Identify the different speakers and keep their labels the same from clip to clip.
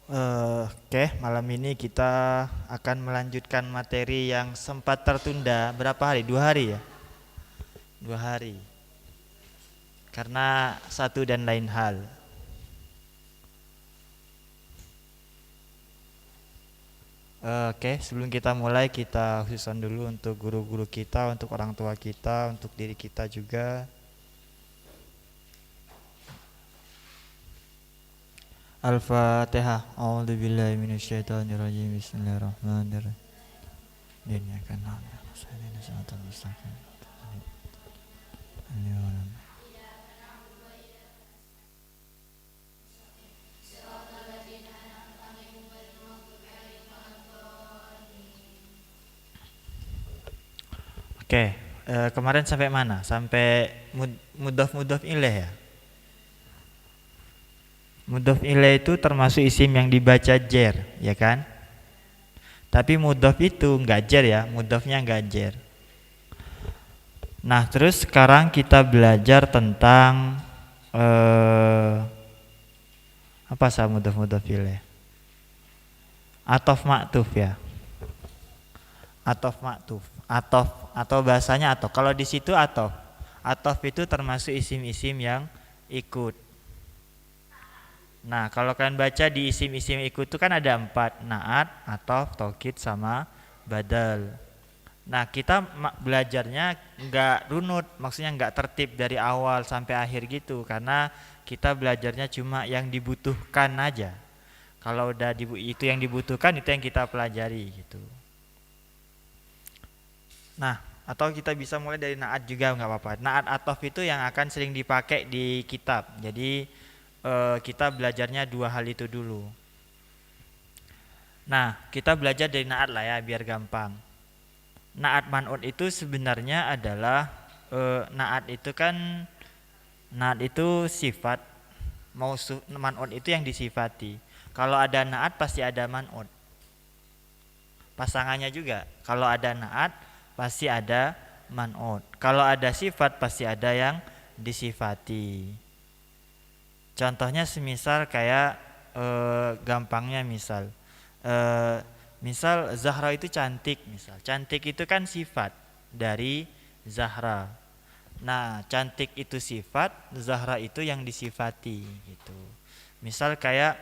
Speaker 1: Oke, malam ini kita akan melanjutkan materi yang sempat tertunda berapa hari? 2 hari ya? 2 hari. Karena satu dan lain hal. Oke, sebelum kita mulai kita khususkan dulu untuk guru-guru kita, untuk orang tua kita, untuk diri kita juga. Al-Fatihah. A'udzubillahi minasyaitonirrajim. Bismillahirrahmanirrahim. Dunia kan Oke, kemarin sampai mana? Sampai mudhof ilaih ya. Mudhof ilaih itu termasuk isim yang dibaca jer, ya kan? Tapi mudhof itu enggak jer ya, mudhofnya enggak jer. Nah, terus sekarang kita belajar tentang apa sah mudhof ilaih? Atof maktuf ya. Atof maktuf. Atof atau bahasanya atof. Kalau di situ atof. Atof itu termasuk isim-isim yang ikut. Nah, kalau kalian baca di isim-isim ikut itu kan ada 4, naat, atof, taukid, sama badal. Nah, kita belajarnya nggak runut, maksudnya nggak tertib dari awal sampai akhir gitu, karena kita belajarnya cuma yang dibutuhkan aja. Kalau udah itu yang dibutuhkan, itu yang kita pelajari gitu. Nah, atau kita bisa mulai dari naat juga nggak apa-apa. Naat atof itu yang akan sering dipakai di kitab. Jadi kita belajarnya 2 hal itu dulu. Nah, kita belajar dari naat lah ya biar gampang. Naat man'ut itu sebenarnya adalah naat itu sifat, man'ut itu yang disifati. Kalau ada naat pasti ada man'ut. Pasangannya juga. Kalau ada naat pasti ada man'ut. Kalau ada sifat pasti ada yang disifati. Contohnya semisal kayak gampangnya misal Zahra itu cantik misal. Cantik itu kan sifat dari Zahra. Nah, cantik itu sifat, Zahra itu yang disifati gitu. Misal kayak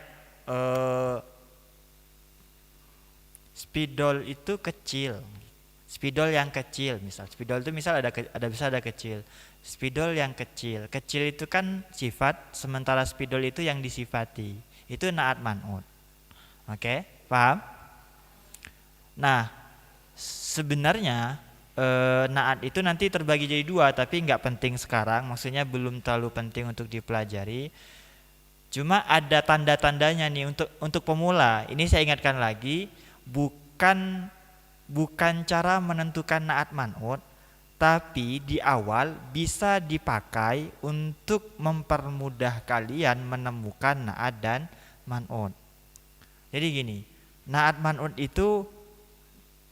Speaker 1: spidol itu kecil. Spidol yang kecil misal. Spidol itu misal ada besar ada kecil. Spidol yang kecil. Kecil itu kan sifat, sementara spidol itu yang disifati. Itu naat man'ut. Oke, paham? Nah, sebenarnya naat itu nanti terbagi jadi 2, tapi nggak penting sekarang. Maksudnya belum terlalu penting untuk dipelajari. Cuma ada tanda-tandanya nih untuk pemula. Ini saya ingatkan lagi, bukan cara menentukan naat man'ut, tapi di awal bisa dipakai untuk mempermudah kalian menemukan naat dan man'ut. Jadi gini, naat man'ut itu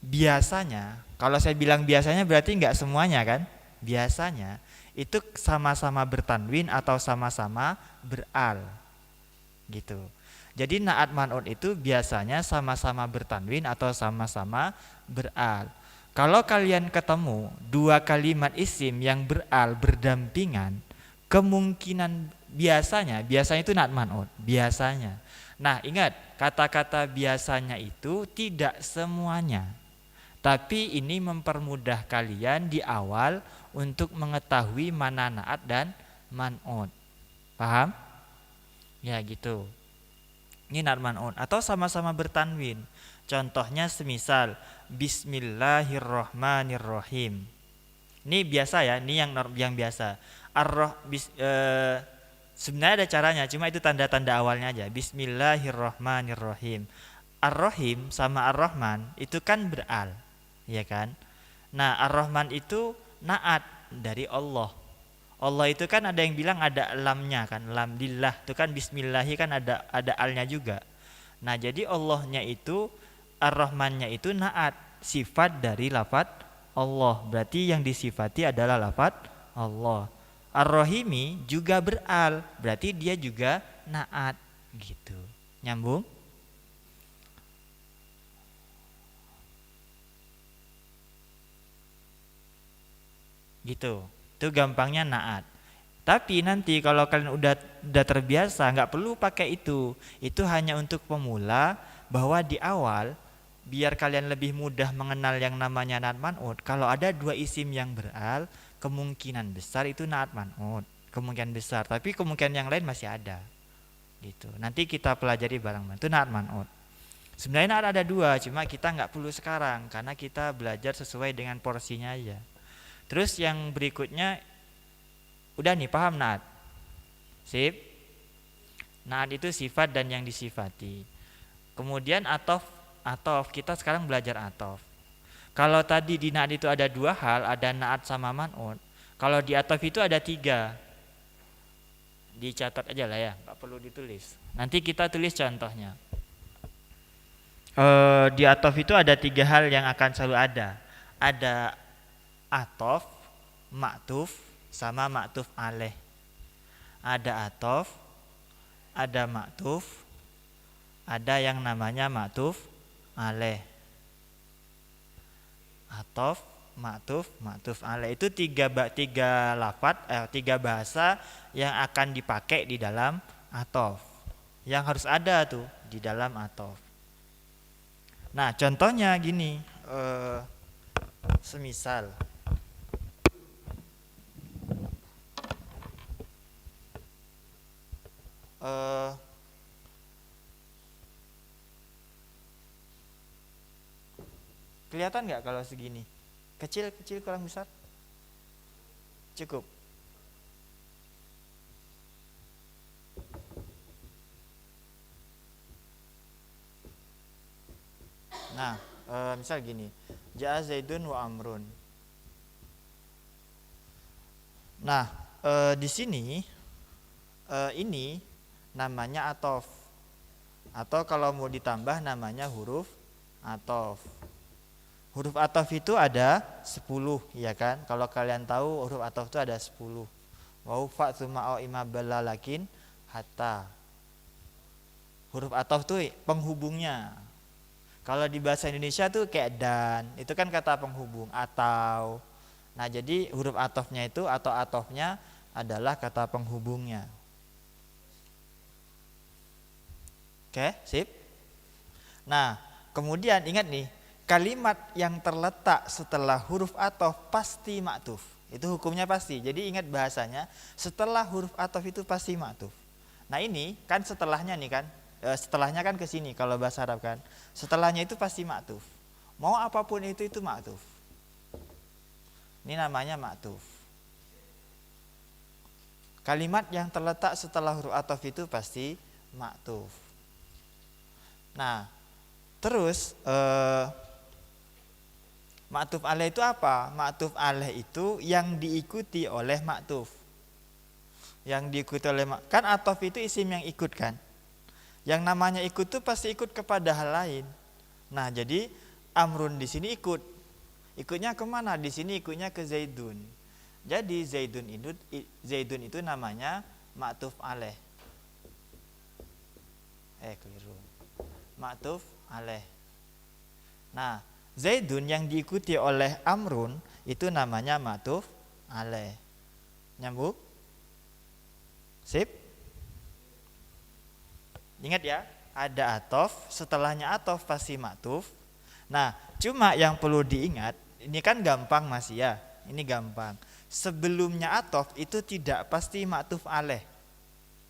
Speaker 1: biasanya, kalau saya bilang biasanya berarti nggak semuanya kan? Biasanya itu sama-sama bertanwin atau sama-sama beral gitu. Jadi naat man'ut itu biasanya sama-sama bertanwin atau sama-sama beral. Kalau kalian ketemu 2 kalimat isim yang beral berdampingan, kemungkinan biasanya itu naat man'ut, biasanya. Nah, ingat, kata-kata biasanya itu tidak semuanya. Tapi ini mempermudah kalian di awal untuk mengetahui mana naat dan man'ut. Paham? Ya gitu. Ini naat man'ut atau sama-sama bertanwin. Contohnya semisal Bismillahirrohmanirrohim. Ini biasa ya, ini yang biasa. Sebenarnya ada caranya, cuma itu tanda-tanda awalnya aja. Bismillahirrohmanirrohim. Ar-Rohim sama Ar-Rahman itu kan beral, ya kan? Nah, Ar-Rahman itu naat dari Allah. Allah itu kan ada yang bilang ada lamnya kan, lam lillah itu kan bismillahi kan ada alnya juga. Nah, jadi Allahnya itu Ar-Rahmannya itu naat, sifat dari lafat Allah. Berarti yang disifati adalah lafat Allah. Ar-Rahimi juga beral, berarti dia juga naat gitu. Nyambung? gitu. Itu gampangnya naat. Tapi nanti kalau kalian udah terbiasa, nggak perlu pakai itu. Itu hanya untuk pemula, bahwa di awal biar kalian lebih mudah mengenal yang namanya naat man'ut. Kalau ada dua isim yang beral, kemungkinan besar itu naat man'ut. Kemungkinan besar, tapi kemungkinan yang lain masih ada. Gitu. Nanti kita pelajari bareng-bareng. Itu naat man'ut. Sebenarnya naat ada dua, cuma kita nggak perlu sekarang karena kita belajar sesuai dengan porsinya aja. Terus yang berikutnya, udah nih paham naat? Sip. Naat itu sifat dan yang disifati. Kemudian atof, kita sekarang belajar atof. Kalau tadi di naat itu ada dua hal, ada naat sama man'ut. Kalau di atof itu ada tiga. Dicatat aja lah ya, nggak perlu ditulis. Nanti kita tulis contohnya. Di atof itu ada tiga hal yang akan selalu ada. Ada atof, maktuf, sama maktuf alaih. Ada atof, ada maktuf, ada yang namanya maktuf alaih. Atof, maktuf alaih itu tiga lafadz, tiga bahasa yang akan dipakai di dalam atof. Yang harus ada tuh di dalam atof. Nah, contohnya gini, semisal kelihatan nggak kalau segini? Kecil kurang besar? Cukup. Nah, misal gini, Ja'a Zaidun wa Amrun. Nah, di sini ini namanya atof. Atau kalau mau ditambah namanya huruf atof. Huruf atof itu ada 10, ya kan? Kalau kalian tahu huruf atof itu ada 10. Wa fa tsumma au ima balalakin hatta. Huruf atof itu penghubungnya. Kalau di bahasa Indonesia tuh kayak dan, itu kan kata penghubung atau. Nah, jadi huruf atofnya itu atau atofnya adalah kata penghubungnya. Oke, sip. Nah, kemudian ingat nih, kalimat yang terletak setelah huruf atof pasti maktuf. Itu hukumnya pasti. Jadi ingat bahasanya, setelah huruf atof itu pasti maktuf. Nah, ini kan setelahnya nih kan. Setelahnya kan ke sini kalau bahasa Arab kan. Setelahnya itu pasti maktuf. Mau apapun itu maktuf. Ini namanya maktuf. Kalimat yang terletak setelah huruf atof itu pasti maktuf. Nah, terus maktuf alaih itu apa? Maktuf alaih itu yang diikuti oleh maktuf. Yang diikuti oleh kan atof itu isim yang ikut kan? Yang namanya ikut itu pasti ikut kepada hal lain. Nah, jadi Amrun di sini ikut. Ikutnya kemana? Di sini ikutnya ke Zaidun. Jadi Zaidun itu namanya maktuf alaih. Keliru. Maktuf alaih. Nah, Zaidun yang diikuti oleh Amrun itu namanya maktuf alaih. Nyambung? Sip? Ingat ya, ada atof, setelahnya atof pasti maktuf. Nah, cuma yang perlu diingat, ini kan gampang masih ya, ini gampang. Sebelumnya atof itu tidak pasti maktuf alaih.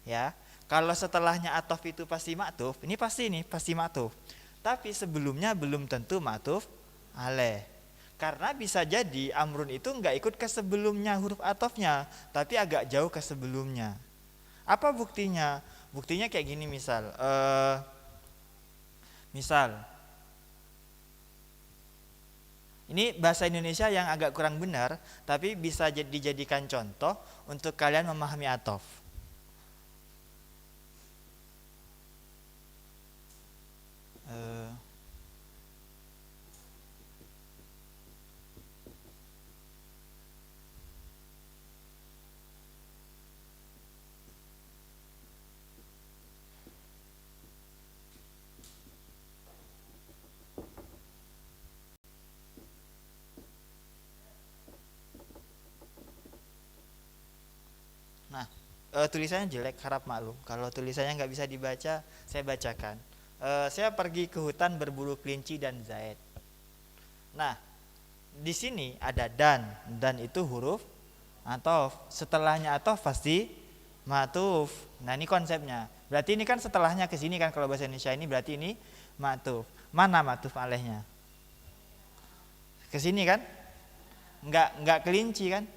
Speaker 1: Ya, kalau setelahnya atof itu pasti maktuf, ini pasti maktuf. Tapi sebelumnya belum tentu maktuf alaih. Karena bisa jadi Amrun itu nggak ikut ke sebelumnya huruf atofnya, tapi agak jauh ke sebelumnya. Apa buktinya? Buktinya kayak gini misal. Ini bahasa Indonesia yang agak kurang benar, tapi bisa dijadikan contoh untuk kalian memahami atof. tulisannya jelek, harap maklum. Kalau tulisannya nggak bisa dibaca, saya bacakan. Saya pergi ke hutan berburu kelinci dan Zaid. Nah, di sini ada dan itu huruf atof. Setelahnya atof pasti ma'tuf. Nah, ini konsepnya. Berarti ini kan setelahnya ke sini kan, kalau bahasa Indonesia ini berarti ini ma'tuf. Mana ma'tuf alaihnya? Ke sini kan? Enggak kelinci kan?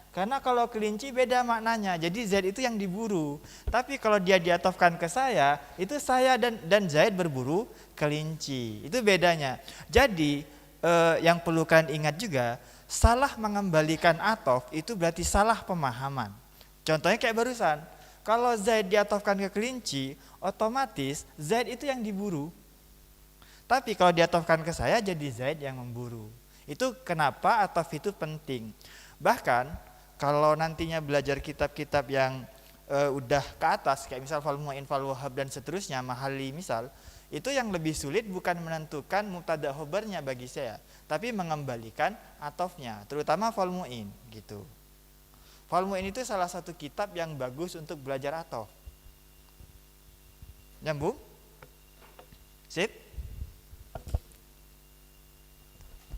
Speaker 1: Karena kalau kelinci beda maknanya. Jadi Zaid itu yang diburu. Tapi kalau dia diatofkan ke saya, itu saya dan Zaid berburu kelinci. Itu bedanya. Jadi yang perlu kalian ingat juga, salah mengembalikan atof itu berarti salah pemahaman. Contohnya kayak barusan. Kalau Zaid diatofkan ke kelinci, otomatis Zaid itu yang diburu. Tapi kalau diatofkan ke saya, jadi Zaid yang memburu. Itu kenapa atof itu penting. Bahkan kalau nantinya belajar kitab-kitab yang udah ke atas, kayak misal Fal Mu'in, Fal Wahhab dan seterusnya, Mahali misal, itu yang lebih sulit bukan menentukan mubtada khobarnya bagi saya, tapi mengembalikan atofnya, terutama Fal Mu'in gitu. Fal Mu'in itu salah satu kitab yang bagus untuk belajar atof. Nyambung? Sip?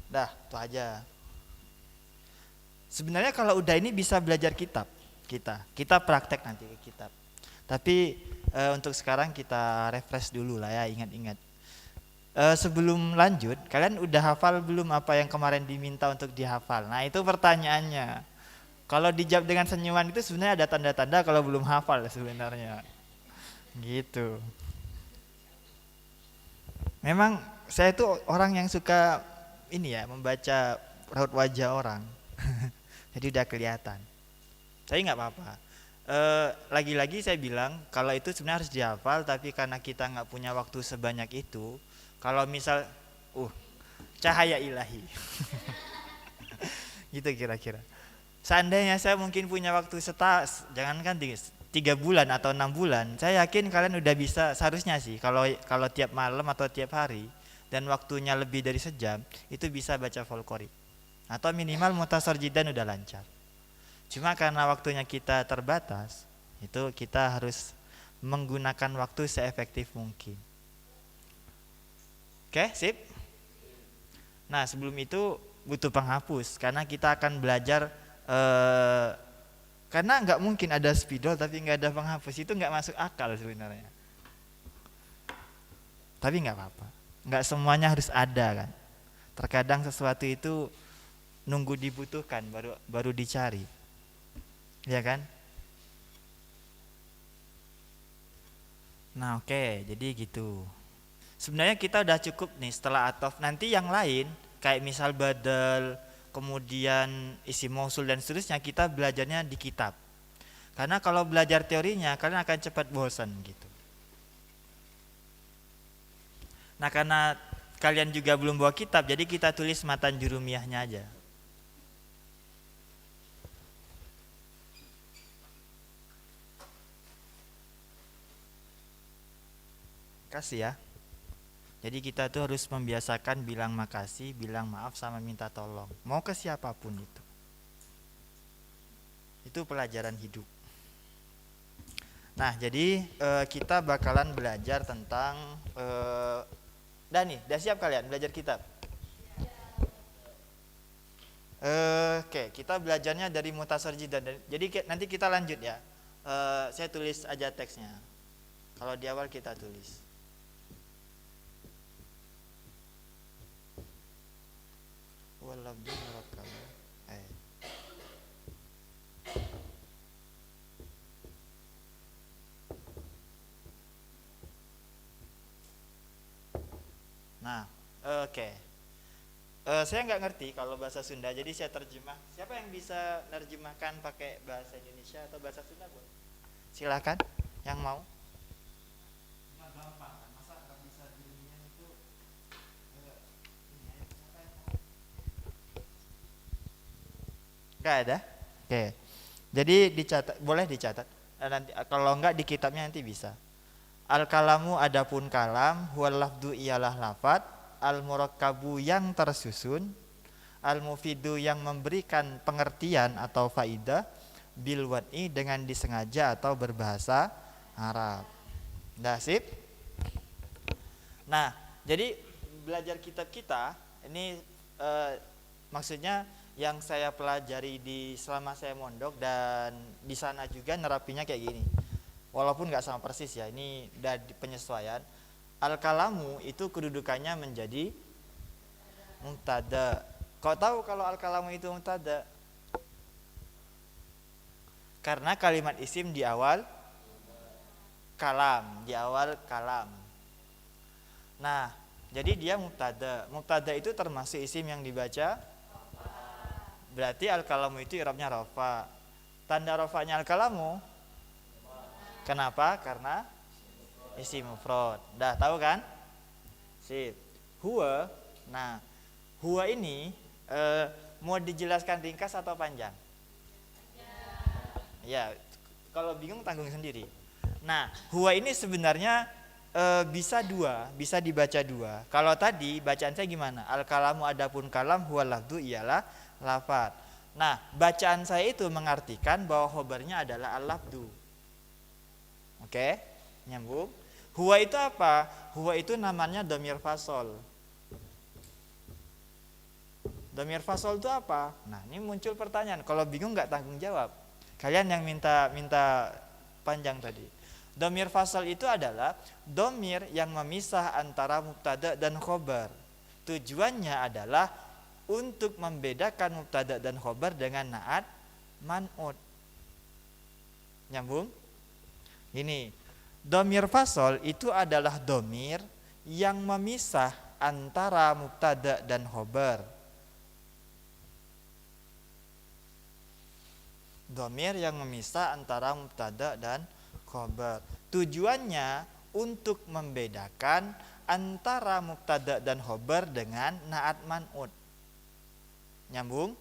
Speaker 1: Dah, itu aja. Sebenarnya kalau udah ini bisa belajar kitab, kita praktek nanti ke kitab. Tapi untuk sekarang kita refresh dulu lah ya, ingat-ingat. Sebelum lanjut, kalian udah hafal belum apa yang kemarin diminta untuk dihafal? Nah, itu pertanyaannya. Kalau dijawab dengan senyuman itu sebenarnya ada tanda-tanda kalau belum hafal sebenarnya. Gitu. Memang saya itu orang yang suka ini ya, membaca raut wajah orang. Jadi udah kelihatan. Tapi nggak apa-apa. Lagi-lagi saya bilang kalau itu sebenarnya harus dihafal, tapi karena kita nggak punya waktu sebanyak itu, kalau misal cahaya ilahi gitu kira-kira. Seandainya saya mungkin punya waktu jangankan 3 bulan atau 6 bulan, saya yakin kalian udah bisa, seharusnya sih kalau tiap malam atau tiap hari dan waktunya lebih dari sejam, itu bisa baca Al-Qur'an. Atau minimal mutasar jidan udah lancar. Cuma karena waktunya kita terbatas, itu kita harus menggunakan waktu seefektif mungkin. Oke, sip. Nah, sebelum itu butuh penghapus karena kita akan belajar karena nggak mungkin ada spidol tapi nggak ada penghapus, itu nggak masuk akal sebenarnya. Tapi nggak apa-apa, nggak semuanya harus ada kan. Terkadang sesuatu itu nunggu dibutuhkan baru dicari, ya kan? Nah, oke, jadi gitu. Sebenarnya kita udah cukup nih setelah atof. Nanti yang lain kayak misal badal, kemudian isim mausul dan seterusnya, kita belajarnya di kitab. Karena kalau belajar teorinya kalian akan cepat bosan gitu. Nah, karena kalian juga belum bawa kitab, jadi kita tulis matan jurumiyahnya aja. Kasih ya. Jadi kita tuh harus membiasakan bilang makasih, bilang maaf, sama minta tolong. Mau ke siapapun itu. Itu pelajaran hidup. Nah, jadi kita bakalan belajar tentang udah siap kalian belajar kitab? Oke, kita belajarnya dari mutasar jidan. Jadi nanti kita lanjut ya. Saya tulis aja teksnya. Kalau di awal kita tulis. Nah, oke. Saya nggak ngerti kalau bahasa Sunda, jadi saya terjemah. Siapa yang bisa nerjemahkan pakai bahasa Indonesia atau bahasa Sunda, Bu? Silakan, yang mau. Nggak ada. Oke. Jadi dicatat, boleh dicatat. Nanti kalau enggak di kitabnya nanti bisa. Al kalamu adapun kalam, huwal lafdu ialah lafat, al murakkabu yang tersusun, al mufidu yang memberikan pengertian atau faidah, bil wad'i dengan disengaja atau berbahasa Arab. Dah sip? Nah, jadi belajar kitab kita ini maksudnya yang saya pelajari di selama saya mondok dan di sana juga nerapinya kayak gini. Walaupun nggak sama persis ya, ini udah di penyesuaian. Al-kalamu itu kedudukannya menjadi mubtada. Kau tahu kalau al-kalamu itu mubtada? Karena kalimat isim di awal kalam, di awal kalam. Nah, jadi dia mubtada. Mubtada itu termasuk isim yang dibaca. Berarti al-kalamu itu i'rabnya rafa. Tanda rafanya al-kalamu. Kenapa? Karena isim mufrad. Dah tahu kan? Sip. Huwa. Nah, huwa ini mau dijelaskan ringkas atau panjang? Ya, kalau bingung tanggung sendiri. Nah, huwa ini sebenarnya bisa dua, bisa dibaca dua. Kalau tadi bacaan saya gimana? Al-kalamu adapun kalam, huwa lafdu ialah lafad. Nah, bacaan saya itu mengartikan bahwa khobarnya adalah al-lafdu. Oke, nyambung. Huwa itu apa? Huwa itu namanya dhamir fasol. Dhamir fasol itu apa? Nah, ini muncul pertanyaan. Kalau bingung nggak tanggung jawab. Kalian yang minta panjang tadi. Dhamir fasal itu adalah dhamir yang memisah antara mubtada dan khobar. Tujuannya adalah untuk membedakan mubtada dan khobar dengan naat man'ut. Nyambung? Ini dhamir fasal itu adalah dhamir yang memisah antara mubtada dan khobar. Dhamir yang memisah antara mubtada dan khobar. Tujuannya untuk membedakan antara mubtada dan khobar dengan naat man'ut. Nyambung?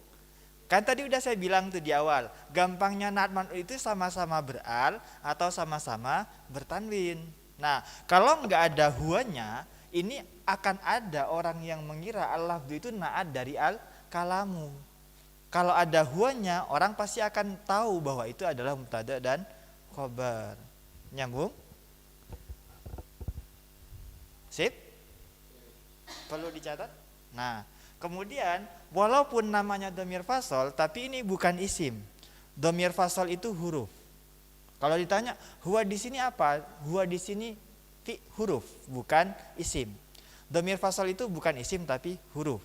Speaker 1: Kan tadi udah saya bilang tuh di awal, gampangnya naat man'ut itu sama-sama beral atau sama-sama bertanwin. Nah, kalau nggak ada huanya, ini akan ada orang yang mengira al-lafdu itu naat dari al-kalamu. Kalau ada huanya, orang pasti akan tahu bahwa itu adalah mubtada dan khobar. Nyambung? Sip? Perlu dicatat? Nah, kemudian walaupun namanya dhamir fasal, tapi ini bukan isim. Dhamir fasal itu huruf. Kalau ditanya, huwa di sini apa? Huwa di sini huruf, bukan isim. Dhamir fasal itu bukan isim tapi huruf.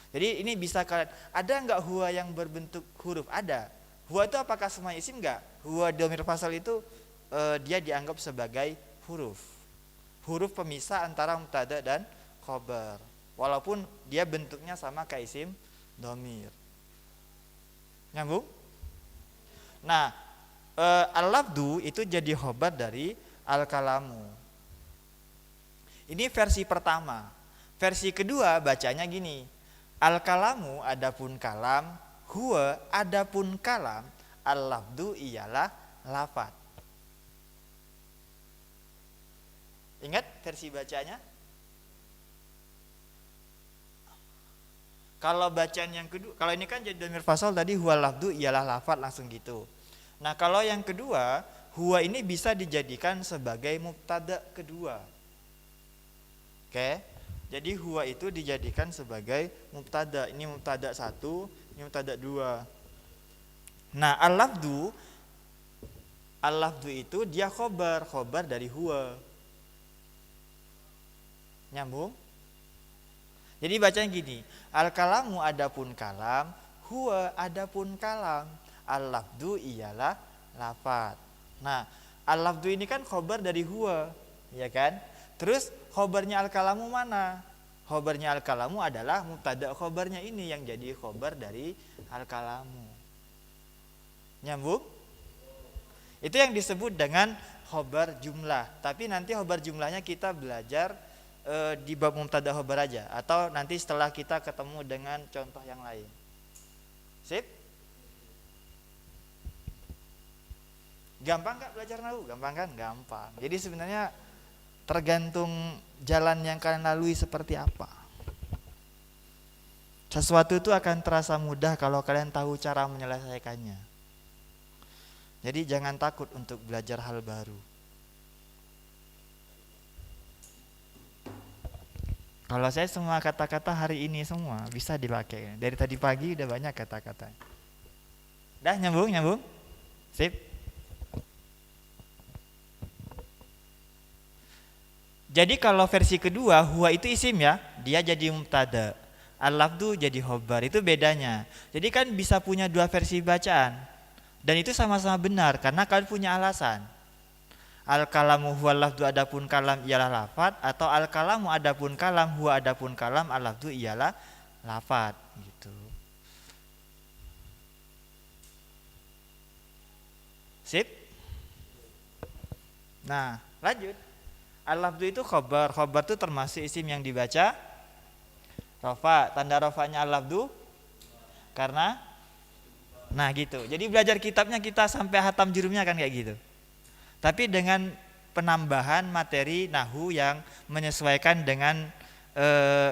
Speaker 1: Jadi ini bisa kalian, ada nggak huwa yang berbentuk huruf? Ada. Huwa itu apakah semua isim? Nggak. Huwa dhamir fasal itu dia dianggap sebagai huruf. Huruf pemisah antara mubtada dan khobar. Walaupun dia bentuknya sama kayak isim dhamir. Nyambung? Nah, al-lafdu itu jadi khobar dari al-kalamu. Ini versi pertama. Versi kedua bacanya gini. Al-kalamu adapun kalam, huwa adapun kalam, al-lafdu ialah lafad. Ingat versi bacanya? Kalau bacaan yang kedua, kalau ini kan jadi dhamir fasal tadi huwa lafdu ialah lafad langsung gitu. Nah, kalau yang kedua, huwa ini bisa dijadikan sebagai mubtada kedua. Oke? Jadi huwa itu dijadikan sebagai mubtada. Ini mubtada 1, ini mubtada 2. Nah, al-lafdu itu dia khobar dari huwa. Nyambung? Jadi bacanya gini, al-kalamu adapun kalam, huwa adapun kalam, al-lafdu ialah lafad. Nah, al-lafdu ini kan khobar dari huwa, ya kan? Terus khobarnya al-kalamu mana? Khobarnya al-kalamu adalah mubtada khobarnya ini yang jadi khobar dari al-kalamu. Nyambung? Itu yang disebut dengan khobar jumlah. Tapi nanti khobar jumlahnya kita belajar di bab mubtada khobar aja. Atau nanti setelah kita ketemu dengan contoh yang lain. Sip? Gampang gak belajar nahwu? Gampang kan? Gampang. Jadi sebenarnya tergantung jalan yang kalian lalui seperti apa. Sesuatu itu akan terasa mudah kalau kalian tahu cara menyelesaikannya. Jadi jangan takut untuk belajar hal baru. Kalau saya semua kata-kata hari ini semua bisa dipakai. Dari tadi pagi udah banyak kata-kata. Dah nyambung, nyambung. Sip. Jadi kalau versi kedua huwa itu isim ya, dia jadi mubtada. Al-lafdu jadi khobar, itu bedanya. Jadi kan bisa punya dua versi bacaan. Dan itu sama-sama benar karena kalian punya alasan. Al-kalamu huwa lafdu adapun kalam ialah lafat, atau al-kalamu adapun kalam huwa adapun kalam al-lafdu ialah lafat gitu. Sip. Nah, lanjut. Al-lafdu itu khobar. Khobar itu termasuk isim yang dibaca rofa. Tanda rofanya al-lafdu karena nah gitu. Jadi belajar kitabnya kita sampai hatam jurumnya kan kayak gitu. Tapi dengan penambahan materi nahu yang menyesuaikan dengan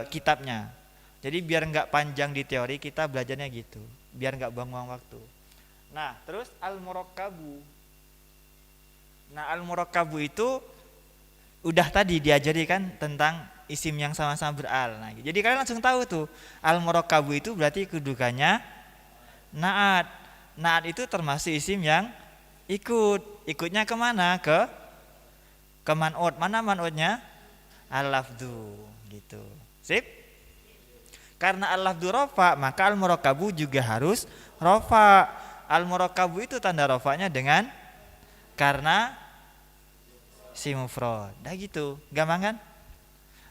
Speaker 1: kitabnya. Jadi biar nggak panjang di teori, kita belajarnya gitu. Biar nggak buang-buang waktu. Nah, terus al-murakkabu. Nah, al-murakkabu itu udah tadi diajari kan tentang isim yang sama-sama beral. Nah, jadi kalian langsung tahu tuh al-murakkabu itu berarti kedudukannya naat. Naat itu termasuk isim yang ikutnya kemana? Ke man'ut. Mana man'utnya? Al-lafdu gitu. Sip. Karena al-lafdu rofa, maka al-murakkabu juga harus rofa. Al-murakkabu itu tanda rofanya dengan karena si mufrad. Dah gitu, gampang kan?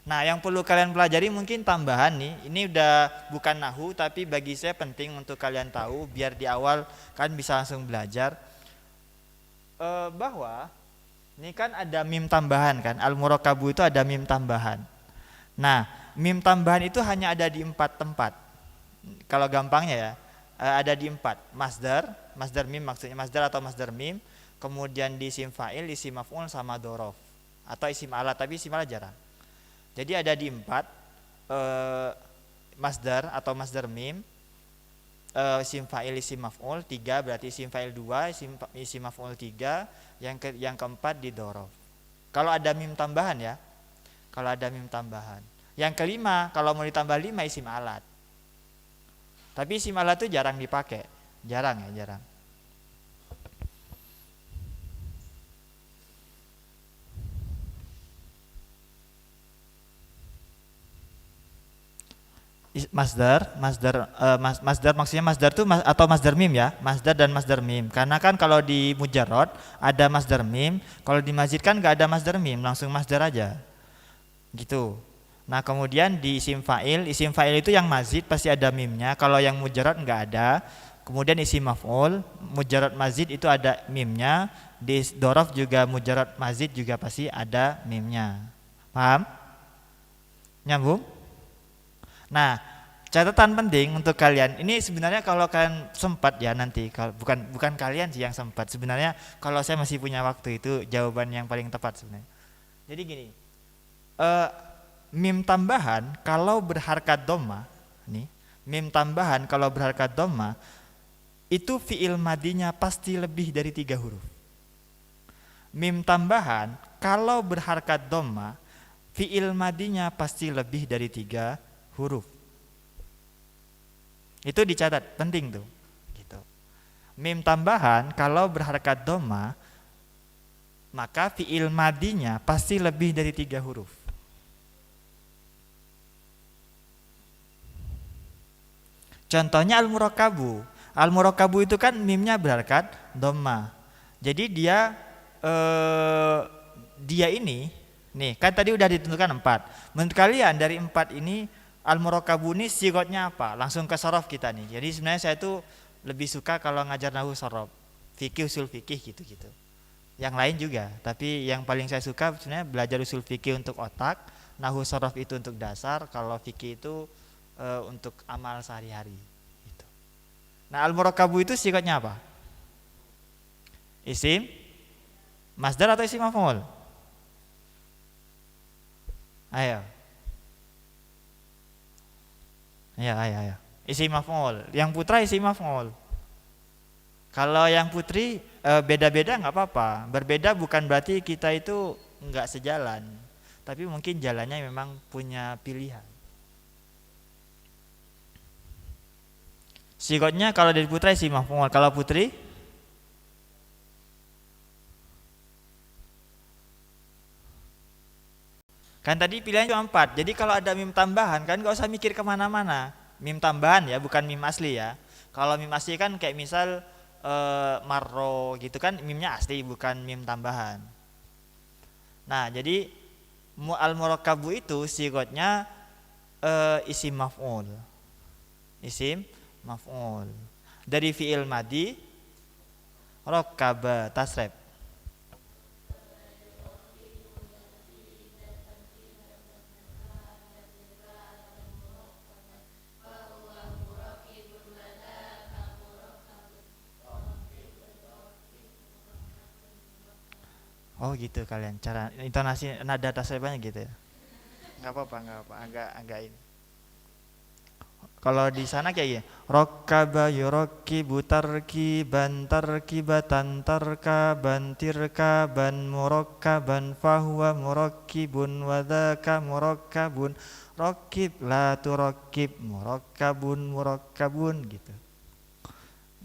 Speaker 1: Nah, yang perlu kalian pelajari mungkin tambahan nih. Ini udah bukan nahu, tapi bagi saya penting untuk kalian tahu biar di awal kalian bisa langsung belajar bahwa ini kan ada mim tambahan kan. Al-murakkabu itu ada mim tambahan. Nah, mim tambahan itu hanya ada di 4 tempat. Kalau gampangnya ya, ada di 4. Masdar mim maksudnya masdar atau masdar mim. Kemudian di isim fa'il, isim maf'ul sama dzaraf atau isim alat, tapi isim alat jarang. Jadi ada di 4 masdar atau masdar mim, isim fa'il, isim maf'ul. 3 berarti isim fa'il 2, isim maf'ul 3, yang keempat di dzaraf. Kalau ada mim tambahan ya. Kalau ada mim tambahan. Yang kelima kalau mau ditambah 5 isim alat. Tapi isim alat itu jarang dipakai. Jarang. Masdar maksudnya masdar itu atau masdar mim ya, masdar dan masdar mim. Karena kan kalau di mujarrad ada masdar mim, kalau di mazid kan nggak ada masdar mim, langsung masdar aja, gitu. Nah kemudian di isim fa'il itu yang mazid pasti ada mimnya, kalau yang mujarrad nggak ada. Kemudian isim maf'ul, mujarrad mazid itu ada mimnya, di dzaraf juga mujarrad mazid juga pasti ada mimnya. Paham? Nyambung? Nah, catatan penting untuk kalian. Ini sebenarnya kalau kalian sempat ya nanti, bukan kalian sih yang sempat. Sebenarnya kalau saya masih punya waktu itu jawaban yang paling tepat sebenarnya. Jadi gini, mim tambahan kalau berharkat dhamma, nih, mim tambahan kalau berharkat dhamma itu fiil madinya pasti lebih dari 3 huruf. Mim tambahan kalau berharkat dhamma fiil madinya pasti lebih dari 3 huruf. Itu dicatat, penting tuh. Gitu. Mim tambahan kalau berharkat dhamma maka fiil madinya pasti lebih dari 3 huruf. Contohnya al-murakkabu. Al-murakkabu itu kan mimnya berharkat dhamma. Jadi dia ini nih, kan tadi udah ditentukan 4. Menurut kalian dari 4 ini al-murakkabu ini sigotnya apa? Langsung ke sorof kita nih. Jadi sebenarnya saya tuh lebih suka kalau ngajar nahwu sorof, fikih, usul fikih gitu-gitu. Yang lain juga, tapi yang paling saya suka sebenarnya belajar usul fikih untuk otak, nahwu sorof itu untuk dasar, kalau fikih itu untuk amal sehari-hari gitu. Nah, al-murakkabu itu sigotnya apa? Isim masdar atau isim maf'ul? Ayo. Isim maf'ul. Yang putra isim maf'ul. Kalau yang putri beda-beda nggak apa-apa. Berbeda bukan berarti kita itu nggak sejalan, tapi mungkin jalannya memang punya pilihan. Sigotnya kalau dari putra isim maf'ul, kalau putri kan tadi pilihannya cuma 4. Jadi kalau ada mim tambahan kan nggak usah mikir kemana-mana. Mim tambahan ya, bukan mim asli ya. Kalau mim asli kan kayak misal marro gitu kan, mimnya asli bukan mim tambahan. Nah jadi al murakkabu itu sigotnya isim maf'ul. Isim maf'ul. Dari fi'il madi rakkaba tasrif. Oh gitu kalian cara intonasi nada tasrifnya gitu ya. Nggak apa-apa, nggak apa, agak ini. Kalau di sana kayak gini, rakkaba yurakkibu tarkiban tarkibatan tarkaban tirkaban murakkaban fahuwa murakkibun wa dzaka murakkabun rakkib la turakkib murakkabun murakkabun gitu.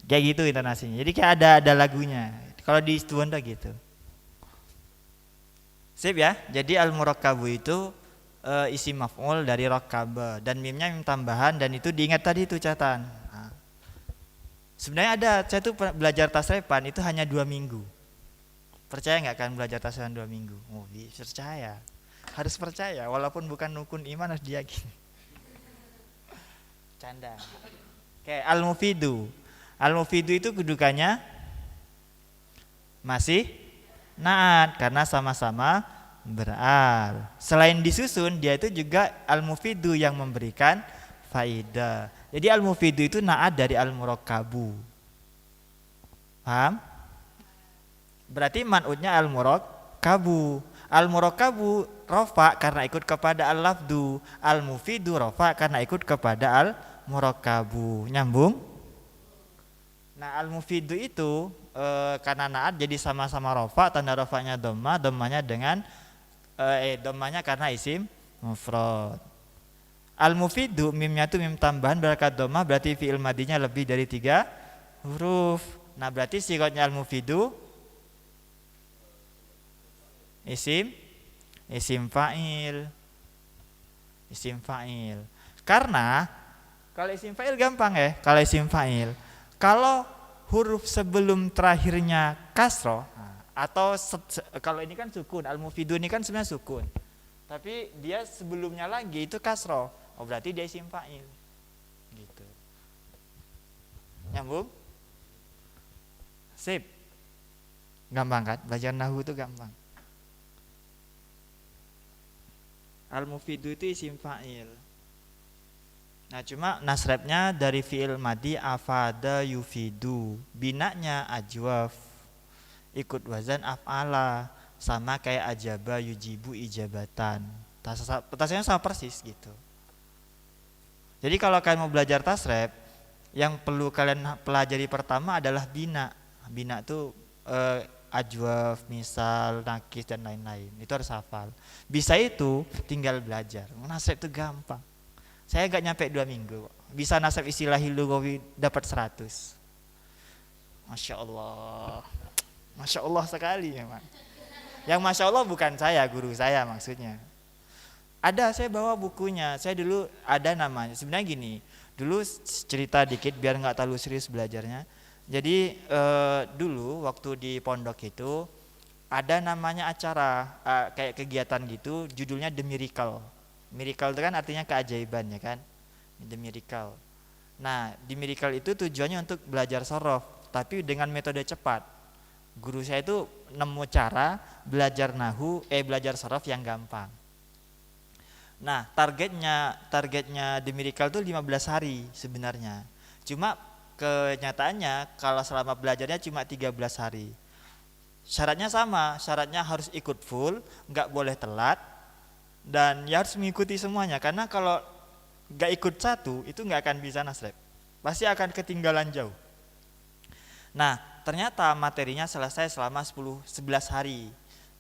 Speaker 1: Kayak gitu intonasinya. Jadi kayak ada lagunya. Kalau di Stuanda gitu. Sip ya. Jadi al murakkabu itu isim maf'ul dari rakkaba dan mimnya mim tambahan dan itu diingat tadi itu catatan. Nah, sebenarnya ada, saya tuh belajar tasrifan itu hanya 2 minggu. Percaya nggak kan belajar tasrifan 2 minggu? Oh, percaya. Harus percaya walaupun bukan rukun iman harus diyakini. Canda. Kayak al-mufidu. Al-mufidu itu kedudukannya masih naat karena sama-sama beral. Selain disusun, dia itu juga al-mufidu yang memberikan faidah. Jadi al-mufidu itu naat dari al-murakkabu. Paham? Berarti man'utnya al-murakkabu. Al-murakkabu rafa karena ikut kepada al-lafdu. Al-mufidu rafa karena ikut kepada al-murakkabu. Nyambung? Nah al-mufidu itu karena naat jadi sama-sama rafa, tanda rafanya dhamma, dhammanya dengan dhammanya karena isim mufrad. Al-mufidu mimnya itu mim tambahan berangkat dhamma, berarti fi'il madinya lebih dari 3 huruf. Nah berarti sigotnya al-mufidu isim fa'il. Isim fa'il. Karena kalau isim fa'il gampang ya, kalau isim fa'il. Kalau huruf sebelum terakhirnya kasroh atau kalau ini kan sukun, al-mufidu ini kan sebenarnya sukun. Tapi dia sebelumnya lagi itu kasroh. Oh berarti dia isim fa'il. Gitu. Nyambung? Sip. Gampang kan? Belajar nahwu itu gampang. Al-mufidu itu isim fa'il. Nah cuma nasrabnya dari fi'il madi afada yufidu, binanya ajwaf, ikut wazan af'ala, sama kayak ajaba yujibu ijabatan. Tasnya sama persis gitu. Jadi kalau kalian mau belajar tasrab, yang perlu kalian pelajari pertama adalah bina. Bina itu ajwaf, misal, nakis dan lain-lain. Itu harus hafal. Bisa itu tinggal belajar. Nasrab itu gampang. Saya gak nyampe 2 minggu. Bisa nasab istilahi lugawi dapat 100. Masya Allah. Masya Allah sekali memang. Yang Masya Allah bukan saya, guru saya maksudnya. Ada, saya bawa bukunya. Saya dulu ada namanya. Sebenarnya gini, dulu cerita dikit biar gak terlalu serius belajarnya. Jadi dulu waktu di pondok itu ada namanya acara kayak kegiatan gitu, judulnya The Miracle. Miracle itu kan artinya keajaiban ya kan, the miracle. Nah di miracle itu tujuannya untuk belajar sorof, tapi dengan metode cepat. Guru saya itu nemu cara belajar belajar sorof yang gampang. Nah targetnya the miracle itu 15 hari sebenarnya. Cuma kenyataannya kalau selama belajarnya cuma 13 hari. Syaratnya sama, syaratnya harus ikut full, nggak boleh telat. Dan ya harus mengikuti semuanya, karena kalau gak ikut satu itu gak akan bisa nasrab, pasti akan ketinggalan jauh. Nah ternyata materinya selesai selama 11 hari.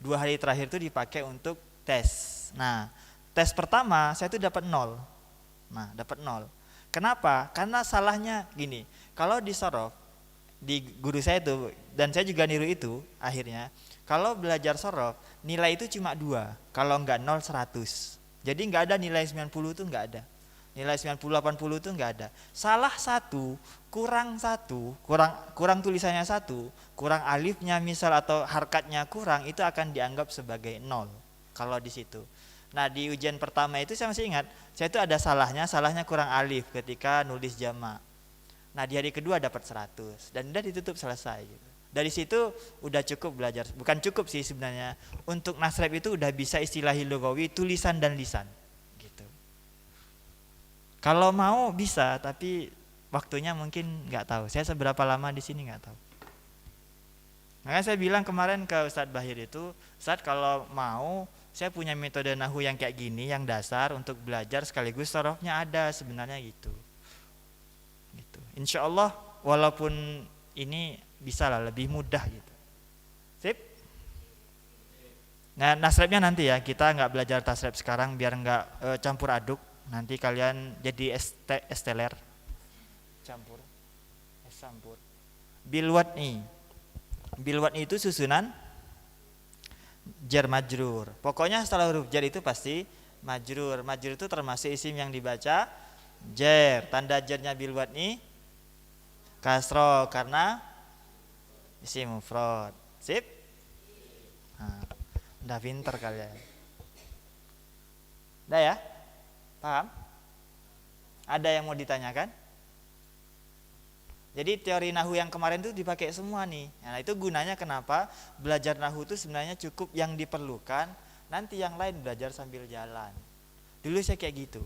Speaker 1: 2 hari terakhir itu dipakai untuk tes. Nah, tes pertama saya itu dapat 0. Nah, dapat 0. Kenapa? Karena salahnya gini, kalau di sorof, di guru saya itu, dan saya juga niru itu akhirnya, kalau belajar sorof, nilai itu cuma 2, kalau enggak 0, 100. Jadi enggak ada nilai 90 itu enggak ada. Nilai 90, 80 itu enggak ada. Salah satu, kurang satu, kurang tulisannya satu, kurang alifnya misal atau harkatnya kurang, itu akan dianggap sebagai 0 kalau di situ. Nah, di ujian pertama itu saya masih ingat, saya itu ada salahnya kurang alif ketika nulis jamak. Nah, di hari kedua dapat 100 dan udah ditutup, selesai gitu. Dari situ udah cukup belajar. Bukan cukup sih sebenarnya. Untuk nasrab itu udah bisa istilah lugawi tulisan dan lisan gitu. Kalau mau bisa, tapi waktunya mungkin nggak tahu. Saya seberapa lama di sini nggak tahu. Makanya saya bilang kemarin ke Ustadz Bahir itu, Ustadz kalau mau saya punya metode nahu yang kayak gini, yang dasar untuk belajar sekaligus sorofnya ada sebenarnya gitu. Insya Allah walaupun ini bisa lah lebih mudah gitu. Sip. Nah, nasrabnya nanti ya, kita nggak belajar tasrab sekarang biar nggak campur aduk. Nanti kalian jadi esteler campur. Bilwatni itu susunan jar majrur. Pokoknya setelah huruf jar itu pasti majrur. Majrur itu termasuk isim yang dibaca jar. Tanda jarnya bilwatni kasro karena isim mufrad. Sip? Nah, udah pinter kalian. Udah ya? Paham? Ada yang mau ditanyakan? Jadi teori nahu yang kemarin itu dipakai semua nih. Nah, itu gunanya kenapa? Belajar nahu itu sebenarnya cukup yang diperlukan, nanti yang lain belajar sambil jalan. Dulu saya kayak gitu.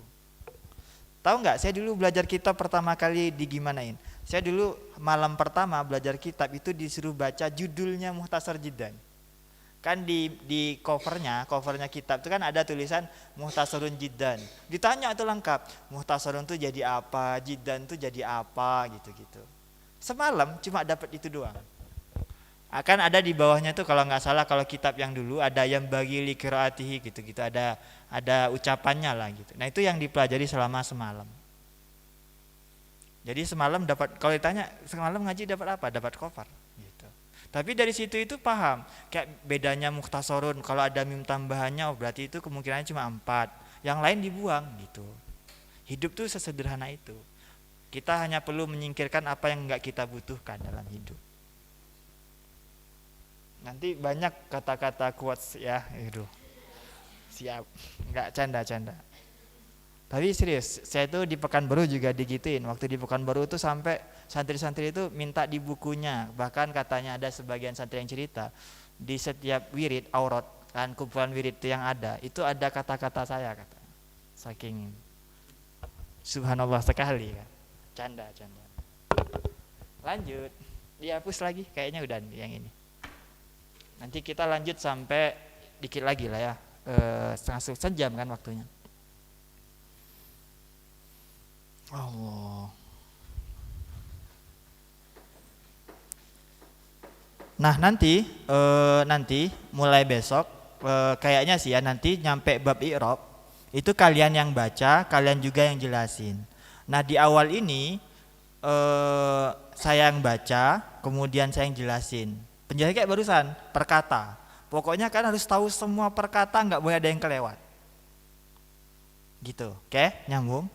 Speaker 1: Tahu nggak? Saya dulu belajar kitab pertama kali digimanain. Saya dulu malam pertama belajar kitab itu disuruh baca judulnya Mukhtasar Jiddan. Kan di covernya kitab itu kan ada tulisan Mukhtasarun Jiddan. Ditanya itu lengkap. Mukhtasarun itu jadi apa? Jiddan itu jadi apa? Gitu-gitu. Semalam cuma dapat itu doang. Akan ada di bawahnya tuh kalau nggak salah, kalau kitab yang dulu ada yang bagi liqiraatihi gitu-gitu, ada ucapannya lah gitu. Nah, itu yang dipelajari selama semalam. Jadi semalam dapat, kalau ditanya semalam ngaji dapat apa? Dapat cover gitu. Tapi dari situ itu paham kayak bedanya mukhtasarun, kalau ada mim tambahannya oh berarti itu kemungkinannya cuma 4. Yang lain dibuang gitu. Hidup tuh sesederhana itu. Kita hanya perlu menyingkirkan apa yang enggak kita butuhkan dalam hidup. Nanti banyak kata-kata quotes ya, itu. Siap. Enggak canda-canda. Tapi serius, saya itu di Pekanbaru juga digituin. Waktu di Pekanbaru itu sampai santri-santri itu minta di bukunya. Bahkan katanya ada sebagian santri yang cerita, di setiap wirid aurat kan kumpulan wirid itu yang ada, itu ada kata-kata saya kata. Saking subhanallah sekali kan. Canda. Lanjut. Dihapus lagi kayaknya udah yang ini. Nanti kita lanjut sampai dikit lagi lah ya, setengah sejam kan waktunya. Allah. Nah nanti mulai besok kayaknya sih ya, nanti nyampe bab i'rab itu kalian yang baca, kalian juga yang jelasin. Nah di awal ini saya yang baca, kemudian saya yang jelasin. Penjelasan kayak barusan, perkata. Pokoknya kan harus tahu semua perkata, nggak boleh ada yang kelewat. Gitu, oke? Nyambung?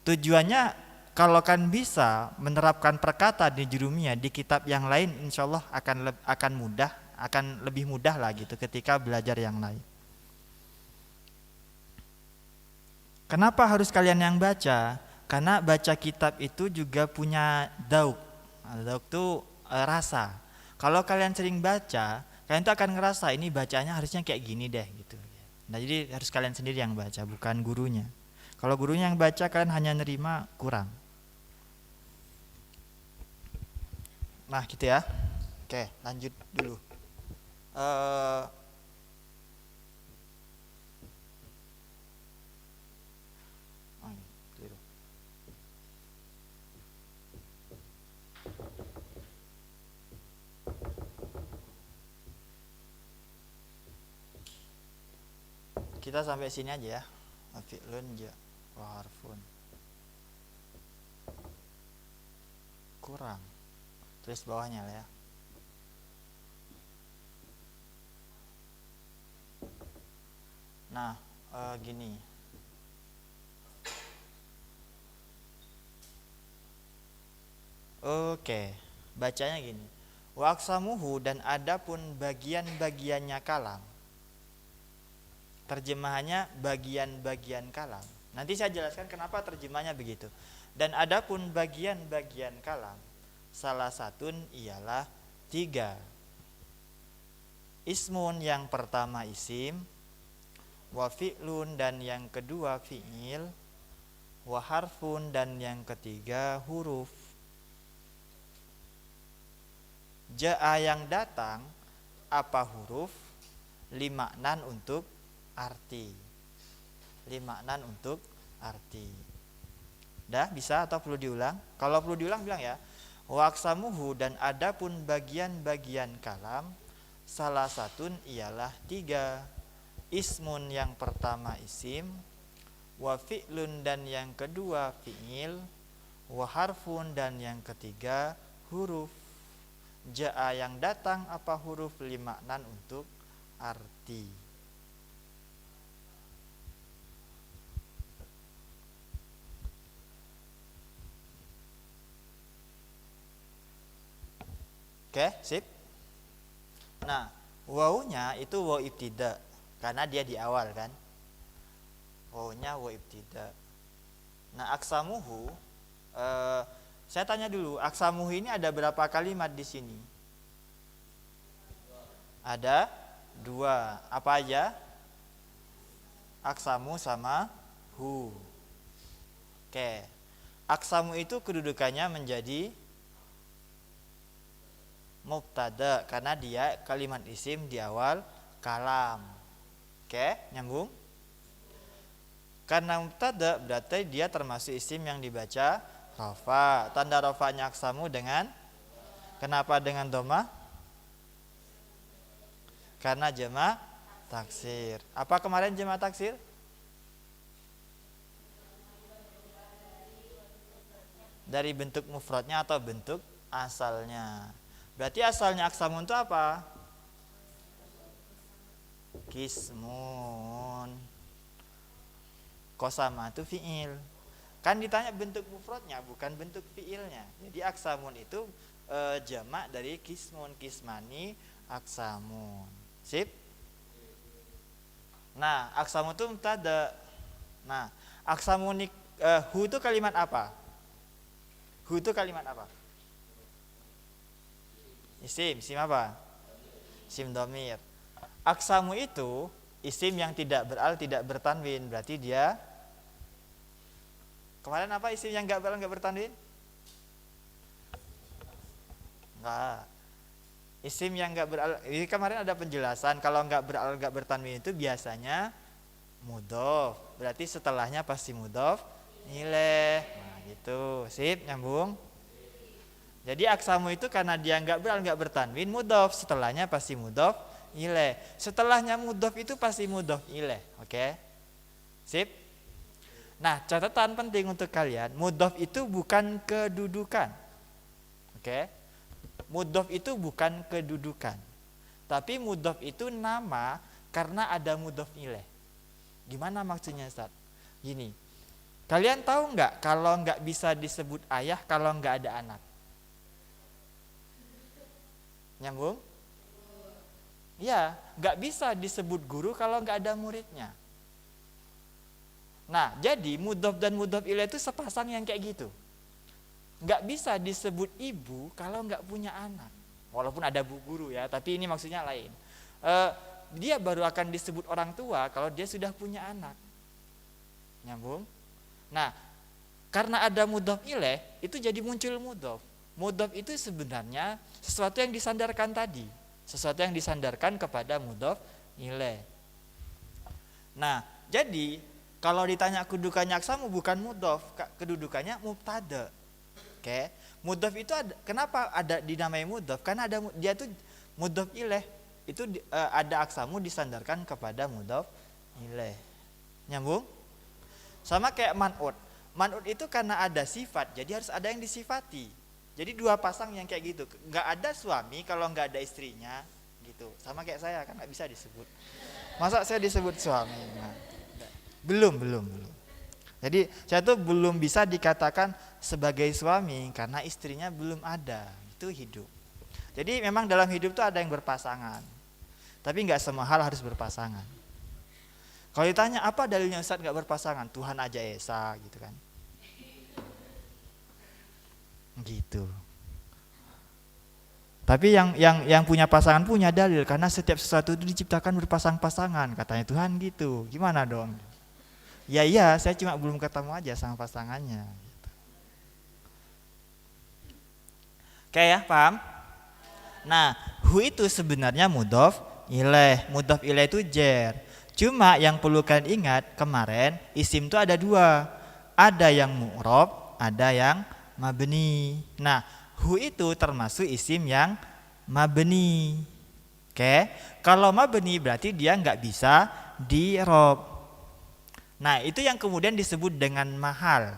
Speaker 1: Tujuannya kalau kan bisa menerapkan perkata di jurumiyah di kitab yang lain, insya Allah akan mudah, akan lebih mudah lah gitu ketika belajar yang lain. Kenapa harus kalian yang baca? Karena baca kitab itu juga punya dauk. Dauk itu rasa. Kalau kalian sering baca, kalian tuh akan ngerasa ini bacanya harusnya kayak gini deh gitu. Nah jadi harus kalian sendiri yang baca, bukan gurunya. Kalau gurunya yang baca, kalian hanya nerima, kurang. Nah gitu ya. Oke, lanjut dulu. Kita sampai sini aja ya. Fi'lun ja wa harfun. Kurang. Tulis bawahnya lah ya. Nah, gini. Oke, bacanya gini. Wa aqsamuhu, dan adapun bagian-bagiannya kalam. Terjemahannya bagian-bagian kalam. Nanti saya jelaskan kenapa terjemahnya begitu. Dan adapun bagian-bagian kalam, salah satu ialah 3. Ismun, yang pertama isim, wa fi'lun, dan yang kedua fi'il, wa harfun, dan yang ketiga huruf. Ja'a, yang datang, apa huruf? Limaknan, untuk arti. Limaknan, untuk arti. Dah bisa atau perlu diulang? Kalau perlu diulang bilang ya. Wa aqsamuhu, dan adapun bagian-bagian kalam, salah satu ialah 3. Ismun, yang pertama isim, wa fi'lun, dan yang kedua fi'il, wa harfun, dan yang ketiga huruf. Ja'a, yang datang, apa huruf? Limaknan, untuk arti. Oke, sip. Nah, wawunya itu waw ibtida, karena dia di awal kan. Wawunya waw ibtida. Nah, aksamuhu, saya tanya dulu, aksamuhu ini ada berapa kalimat di sini? Ada 2. Apa aja? Aksamu sama hu. Oke. Aksamu itu kedudukannya menjadi mubtada, karena dia kalimat isim di awal kalam. Oke, nyambung? Karena mubtada berarti dia termasuk isim yang dibaca rafa. Tanda rafanya aksamu dengan, kenapa dengan dhamma? Karena jamak taksir. Apa kemarin jamak taksir? Dari bentuk mufradnya atau bentuk asalnya. Berarti asalnya aksamun itu apa? Kismun. Kosama itu fi'il. Kan ditanya bentuk mufradnya, bukan bentuk fi'ilnya. Jadi aksamun itu jamak dari kismun, kismani, aksamun. Sip? Nah, aksamun itu mubtada. Nah, aksamun hu itu kalimat apa? Hu itu kalimat apa? Isim apa? Isim dhamir. Aksamu itu isim yang tidak beral, tidak bertanwin. Berarti dia, kemarin apa isim yang enggak beral, enggak bertanwin? Enggak. Isim yang enggak beral, ini kemarin ada penjelasan, kalau enggak beral, enggak bertanwin itu biasanya mudhof. Berarti setelahnya pasti mudhof ilaih. Nah, gitu. Sip, nyambung? Jadi aksamu itu karena dia enggak beral, enggak bertanwin, mudhof. Setelahnya pasti mudhof ilaih. Setelahnya mudhof itu pasti mudhof ilaih. Oke? Sip? Nah, catatan penting untuk kalian, mudhof itu bukan kedudukan. Oke? Mudhof itu bukan kedudukan. Tapi mudhof itu nama karena ada mudhof ilaih. Gimana maksudnya, Ustaz? Gini. Kalian tahu enggak kalau enggak bisa disebut ayah kalau enggak ada anak? Nyambung? Ya, nggak bisa disebut guru kalau nggak ada muridnya. Nah, jadi mudhof dan mudhof ilaih itu sepasang yang kayak gitu. Nggak bisa disebut ibu kalau nggak punya anak. Walaupun ada bu guru ya, tapi ini maksudnya lain. Dia baru akan disebut orang tua kalau dia sudah punya anak. Nyambung? Nah, karena ada mudhof ilaih, itu jadi muncul mudhof. Mudhof itu sebenarnya sesuatu yang disandarkan tadi, sesuatu yang disandarkan kepada mudhof ilaih. Nah, jadi kalau ditanya kedudukannya aksamu bukan mudhof, kedudukannya mubtada. Oke, mudhof itu ada, kenapa ada dinamai mudhof? Karena ada dia tuh mudhof ilaih itu ada aksamu disandarkan kepada mudhof ileh. Nyambung? Sama kayak man'ut. Man'ut itu karena ada sifat, jadi harus ada yang disifati. Jadi dua pasang yang kayak gitu. Nggak ada suami kalau nggak ada istrinya, gitu. Sama kayak saya kan nggak bisa disebut. Masa saya disebut suami? Nah, belum. Jadi saya tuh belum bisa dikatakan sebagai suami karena istrinya belum ada. Itu hidup. Jadi memang dalam hidup tuh ada yang berpasangan. Tapi nggak semua hal harus berpasangan. Kalau ditanya apa dalilnya Ustadz nggak berpasangan, Tuhan aja esa gitu kan. Gitu. Tapi yang punya pasangan punya dalil karena setiap sesuatu itu diciptakan berpasang-pasangan katanya Tuhan gitu. Gimana dong? Ya iya, saya cuma belum ketemu aja sama pasangannya. Oke ya, paham? Nah, hu itu sebenarnya mudhof ilaih. Mudhof ilaih itu jer. Cuma yang perlu kalian ingat kemarin isim itu ada dua. Ada yang mu'rob, ada yang mabni. Nah, hu itu termasuk isim yang mabni. Oke, kalau mabni berarti dia nggak bisa di-rob. Nah, itu yang kemudian disebut dengan mahal.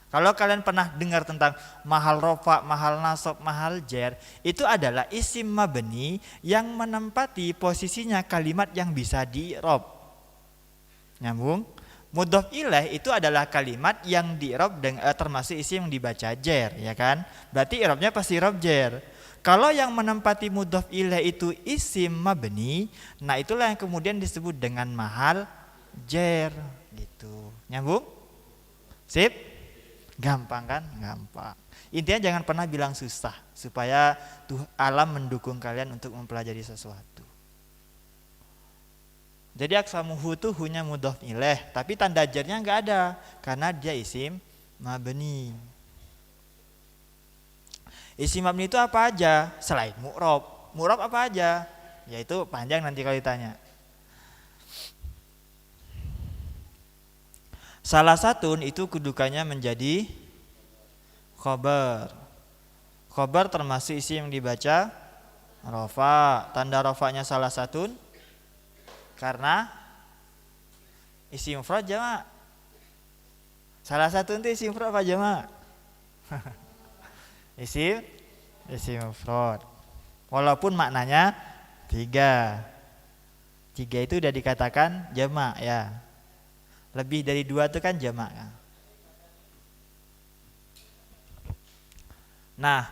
Speaker 1: Kalau kalian pernah dengar tentang mahal rofa, mahal nasab, mahal jer, itu adalah isim mabni yang menempati posisinya kalimat yang bisa di-rob. Nyambung? Mudhof ilaih itu adalah kalimat yang di-rob termasuk isim yang dibaca jer, ya kan? Berarti i'rabnya pasti rob jer. Kalau yang menempati mudhof ilaih itu isim mabni, nah itulah yang kemudian disebut dengan mahal jer gitu. Nyambung? Sip? Gampang kan? Gampang. Intinya jangan pernah bilang susah supaya alam mendukung kalian untuk mempelajari sesuatu. Jadi aksamuhu itu hunya mudhof ilaih, tapi tanda jarnya enggak ada karena dia isim mabni. Isim mabni itu apa aja selain mu'rob? Mu'rob apa aja? Yaitu panjang nanti kalau ditanya. Salah satu itu kedudukannya menjadi khobar. Khobar termasuk isim yang dibaca rofa. Tanda rofanya salah satu karena isim mufrad jamak. Salah satu itu isim mufrad apa jamak? isim mufrad. Walaupun maknanya tiga itu udah dikatakan jamak ya. Lebih dari dua itu kan jamak. Nah,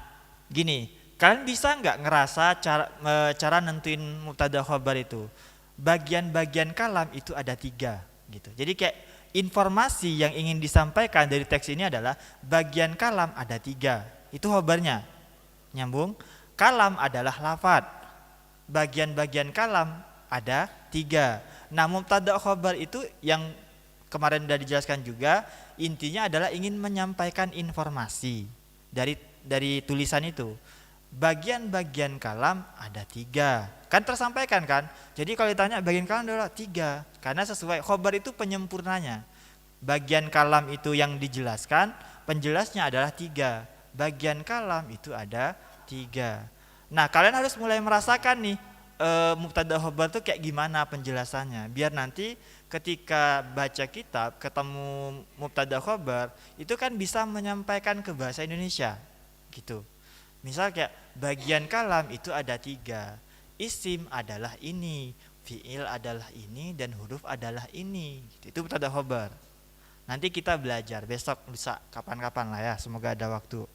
Speaker 1: gini, kalian bisa nggak ngerasa cara nentuin mubtada khobar itu? Bagian-bagian kalam itu ada tiga, gitu. Jadi kayak informasi yang ingin disampaikan dari teks ini adalah bagian kalam ada tiga. Itu khobarnya. Nyambung? Kalam adalah lafadz. Bagian-bagian kalam ada tiga. Nah, mubtada khobar itu yang kemarin sudah dijelaskan juga, intinya adalah ingin menyampaikan informasi dari tulisan itu. Bagian-bagian kalam ada tiga, kan tersampaikan kan? Jadi kalau ditanya bagian kalam adalah tiga, karena sesuai khobar itu penyempurnanya. Bagian kalam itu yang dijelaskan, penjelasnya adalah tiga. Bagian kalam itu ada tiga. Nah, kalian harus mulai merasakan nih mubtada khobar itu kayak gimana penjelasannya, biar nanti ketika baca kitab ketemu mubtada khobar itu kan bisa menyampaikan ke bahasa Indonesia gitu. Misal kayak bagian kalam itu ada tiga, isim adalah ini, fiil adalah ini, dan huruf adalah ini gitu. Itu mubtada khobar. Nanti kita belajar besok, lusa, kapan-kapan lah ya, semoga ada waktu.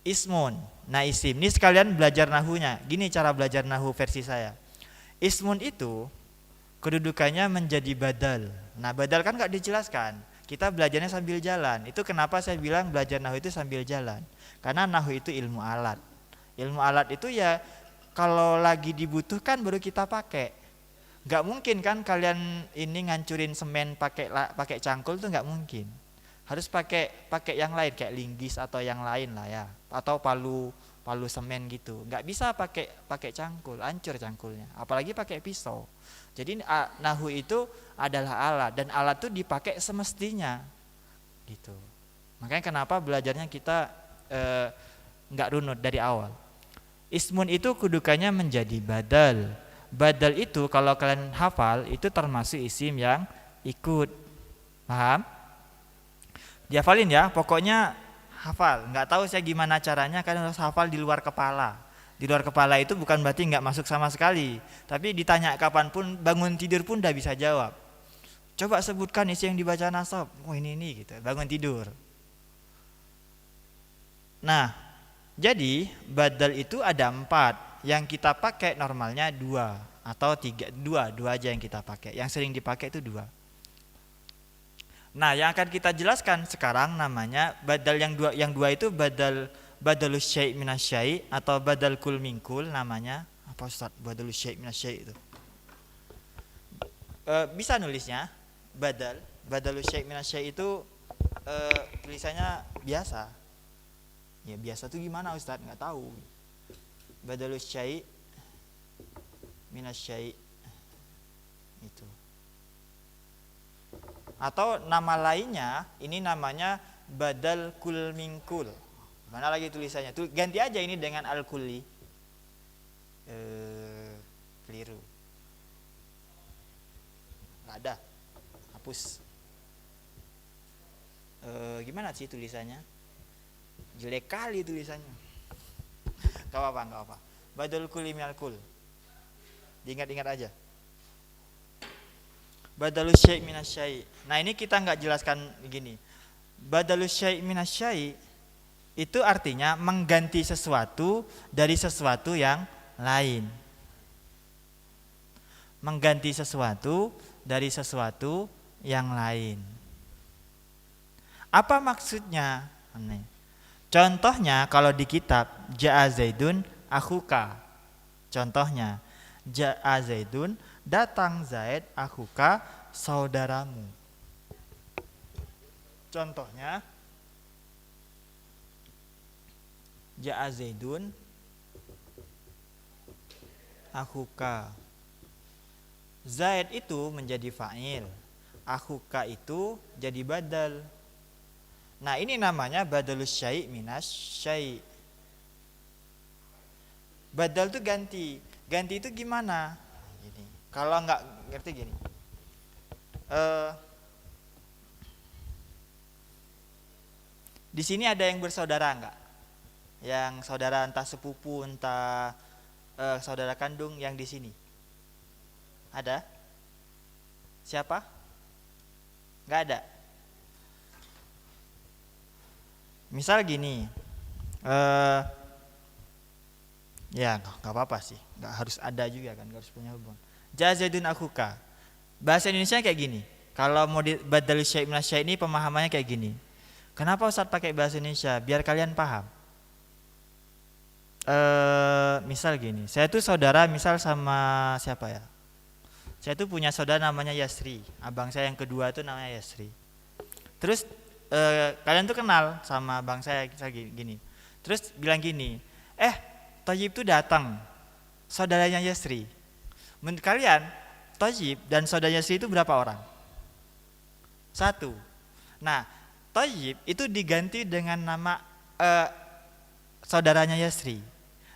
Speaker 1: Ismun, nah isim ini sekalian belajar nahunya. Gini cara belajar nahu versi saya. Ismun itu kedudukannya menjadi badal. Nah, badal kan gak dijelaskan. Kita belajarnya sambil jalan. Itu kenapa saya bilang belajar nahu itu sambil jalan. Karena nahu itu ilmu alat. Ilmu alat itu ya kalau lagi dibutuhkan baru kita pakai. Gak mungkin kan kalian ini ngancurin semen pakai cangkul tuh gak mungkin. Harus pakai yang lain kayak linggis atau yang lain lah ya. Atau palu semen gitu. Nggak bisa pakai cangkul, hancur cangkulnya. Apalagi pakai pisau. Jadi nahu itu adalah alat, dan alat itu dipakai semestinya gitu. Makanya kenapa belajarnya kita nggak runut dari awal. Ismun itu kedudukannya menjadi badal. Badal itu kalau kalian hafal itu termasuk isim yang ikut. Paham? Dihafalin ya, pokoknya hafal. Nggak tahu saya gimana caranya, kalian harus hafal di luar kepala. Di luar kepala itu bukan berarti nggak masuk sama sekali, tapi ditanya kapanpun, bangun tidur pun udah bisa jawab. Coba sebutkan isi yang dibaca nasab. Oh ini gitu, bangun tidur. Nah, jadi badal itu ada 4. Yang kita pakai normalnya 2 atau 3, 2 aja yang kita pakai. Yang sering dipakai itu 2. Nah, yang akan kita jelaskan sekarang namanya badal yang dua itu badalus syai' minas syai' atau badal kul minkul namanya. Apa Ustaz badalus syai' minas syai' itu? Bisa nulisnya badalus syai' minas syai' itu tulisannya biasa. Ya biasa tuh gimana Ustaz? Nggak tahu. Badalus syai' minas syai' itu. Atau nama lainnya ini namanya badal kul minkul. Mana lagi tulisannya? Tuh ganti aja ini dengan al kulli. Keliru. Nggak ada. Hapus. Gimana sih tulisannya? Jelek kali tulisannya. Gak apa-apa. Badal kulli minal kul. Diingat-ingat aja. Badalus syai' minas syai'. Nah, ini kita nggak jelaskan begini. Badalus syai' minas syai' itu artinya mengganti sesuatu dari sesuatu yang lain. Mengganti sesuatu dari sesuatu yang lain. Apa maksudnya? Contohnya kalau di kitab Ja'a Zaidun akhuka. Contohnya Ja'a Zaidun, datang Zaid akhuka, saudaramu. Contohnya Ja'a Zaidun akhuka. Zaid itu menjadi fa'il, akhuka itu jadi badal. Nah, ini namanya badalus syai' minas syai'. Badal itu ganti. Ganti itu gimana? Gini. Kalau nggak ngerti gini. Di sini ada yang bersaudara nggak? Yang saudara entah sepupu, entah saudara kandung yang di sini. Ada? Siapa? Nggak ada. Misal gini, ya nggak apa-apa sih, nggak harus ada juga kan, nggak harus punya hubungan. Jazadun akhuka, bahasa Indonesia kayak gini. Kalau mau badal syai' minas syai' ini pemahamannya kayak gini. Kenapa Ustaz pakai bahasa Indonesia? Biar kalian paham. Misal gini, saya tuh saudara misal sama siapa ya? Saya tuh punya saudara namanya Yasri, abang saya yang kedua tuh namanya Yasri. Terus kalian tuh kenal sama abang saya gini. Terus bilang gini, Thayyib tuh datang, saudaranya Yasri. Menurut kalian, Thayyib dan saudaranya Yasri itu berapa orang? 1. Nah, Thayyib itu diganti dengan nama saudaranya Yasri.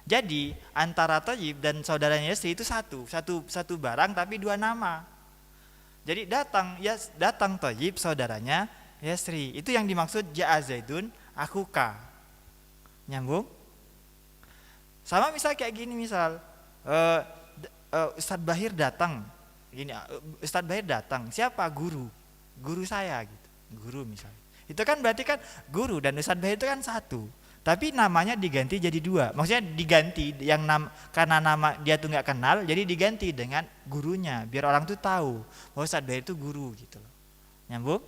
Speaker 1: Jadi antara Thayyib dan saudaranya Yasri itu satu barang tapi 2 nama. Jadi datang Thayyib saudaranya Yasri. Itu yang dimaksud Ja'a Zaidun akhuka. Nyambung? Sama misal kayak gini, misal Ustadz Bahir datang. Gini, Ustadz Bahir datang. Siapa? Guru saya gitu. Guru misal. Itu kan berarti kan guru dan Ustadz Bahir itu kan 1. Tapi namanya diganti jadi 2. Maksudnya diganti yang karena nama dia tuh nggak kenal, jadi diganti dengan gurunya biar orang tuh tahu bahwa Ustadz Bahir itu guru gitu loh. Nyambung?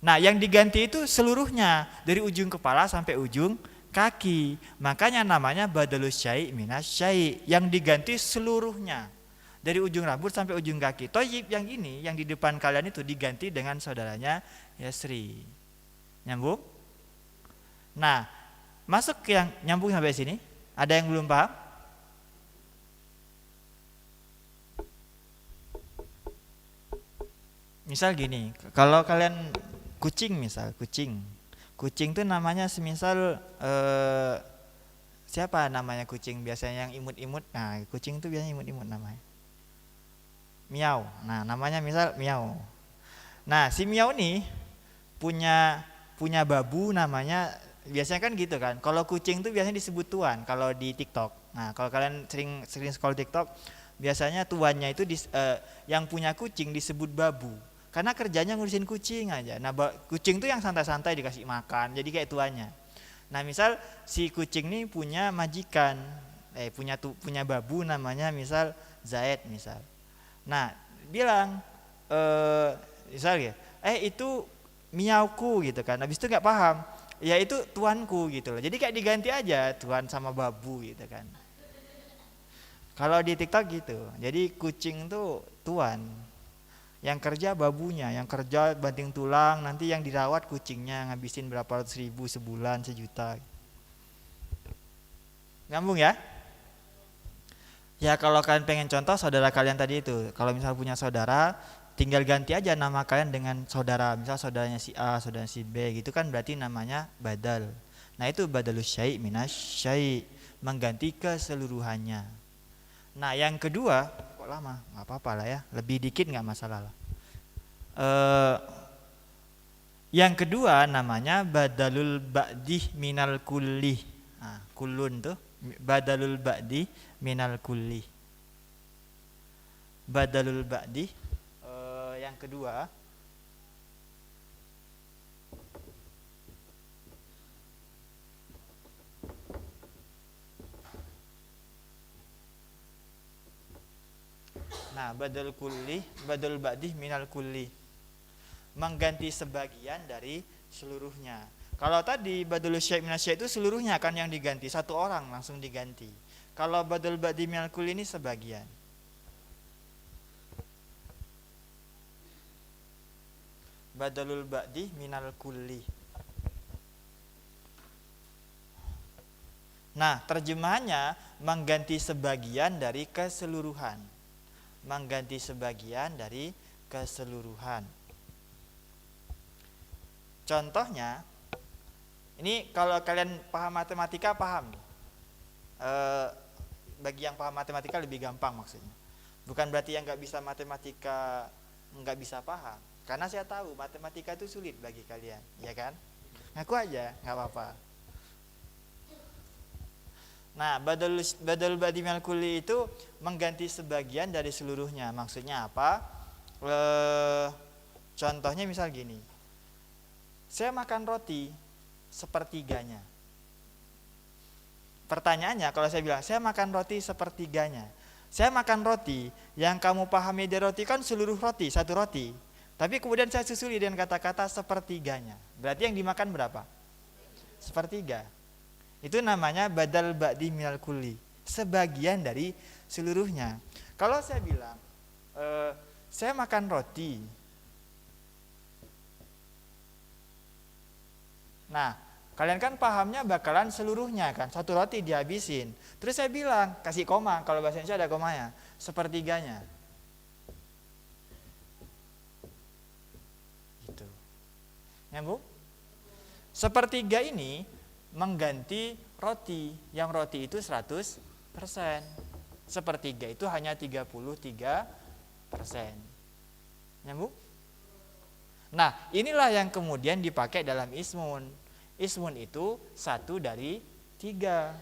Speaker 1: Nah, yang diganti itu seluruhnya dari ujung kepala sampai ujung kaki. Makanya namanya badalus syai' minas syai'. Yang diganti seluruhnya dari ujung rambut sampai ujung kaki. Thayyib yang ini yang di depan kalian itu diganti dengan saudaranya Yasri. Nyambung? Nah, masuk ke yang nyambung sampai sini. Ada yang belum paham? Misal gini, kalau kalian kucing misal, kucing tuh namanya semisal Siapa namanya kucing biasanya yang imut-imut? Nah, kucing itu biasanya imut-imut namanya. Miau. Nah, namanya misal Miau. Nah, si Miau nih punya punya babu namanya, biasanya kan gitu kan. Kalau kucing tuh biasanya disebut tuan kalau di TikTok. Nah, kalau kalian sering sering scroll TikTok, biasanya tuannya itu yang punya kucing disebut babu. Karena kerjanya ngurusin kucing aja. Nah, kucing tuh yang santai-santai dikasih makan, jadi kayak tuannya. Nah, misal si kucing nih punya majikan, punya babu namanya misal Zaid misal. Nah, bilang misal ya, itu miauku gitu kan. Habis itu nggak paham, ya itu tuanku gitu loh. Jadi kayak diganti aja tuan sama babu gitu kan. Kalau di TikTok gitu. Jadi kucing tuh tuan, yang kerja babunya, yang kerja banting tulang, nanti yang dirawat kucingnya, ngabisin berapa ratus ribu sebulan, sejuta. Nyambung ya? Ya kalau kalian pengen contoh saudara kalian tadi itu, kalau misal punya saudara, tinggal ganti aja nama kalian dengan saudara. Misal saudaranya si A, saudaranya si B, gitu kan berarti namanya badal. Nah itu badalus syai' minas syai', mengganti keseluruhannya. Nah yang kedua, kok lama? Nggak apa-apa lah ya, lebih dikit nggak masalah lah. Yang kedua namanya badalul ba'dih minal kulli. Nah, kulun tuh badalul ba'di minal kulli. Badalul ba'di yang kedua nah badal kulli, badal ba'di minal kulli, mengganti sebagian dari seluruhnya. Kalau tadi badalul syai' minal syai' itu seluruhnya kan yang diganti, satu orang langsung diganti. Kalau badal ba'di minal kulli ini sebagian. Badalul ba'di minal kulli. Nah, terjemahannya mengganti sebagian dari keseluruhan. Mengganti sebagian dari keseluruhan. Contohnya, ini kalau kalian paham matematika paham. Bagi yang paham matematika lebih gampang maksudnya. Bukan berarti yang nggak bisa matematika nggak bisa paham. Karena saya tahu matematika itu sulit bagi kalian, ya kan? Ngaku aja, nggak apa-apa. Nah, badal ba'di minal kulli itu mengganti sebagian dari seluruhnya. Maksudnya apa? Contohnya misal gini. Saya makan roti sepertiganya. Pertanyaannya kalau saya bilang saya makan roti sepertiganya. Saya makan roti, yang kamu pahami dari roti kan seluruh roti, satu roti. Tapi kemudian saya susuli dengan kata-kata sepertiganya. Berarti yang dimakan berapa? Sepertiga. Itu namanya badal ba'di minal kulli, sebagian dari seluruhnya. Kalau saya bilang saya makan roti, nah kalian kan pahamnya bakalan seluruhnya kan, satu roti dihabisin. Terus saya bilang, kasih koma, kalau bahasa Indonesia ada komanya, sepertiganya gitu. Nyambung? Sepertiga ini mengganti roti, yang roti itu 100%. Sepertiga itu hanya 33%. Nyambung? Nah, inilah yang kemudian dipakai dalam ismun. Ismun itu 1 dari 3.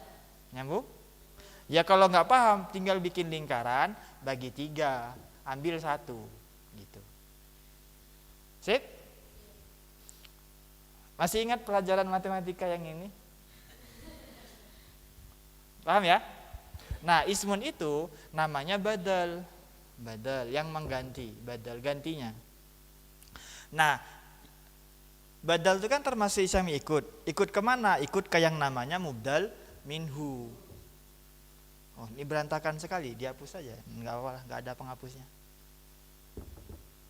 Speaker 1: Nyambung? Ya kalau nggak paham, tinggal bikin lingkaran, bagi 3, ambil 1 gitu. Sip? Masih ingat pelajaran matematika yang ini? Paham ya? Nah, ismun itu namanya badal. Badal yang mengganti, badal gantinya. Nah, badal itu kan termasuk isim ikut. Ikut kemana? Ikut ke yang namanya mubdal minhu. Oh, ini berantakan sekali, dihapus saja. Enggak apa-apa, enggak ada penghapusnya.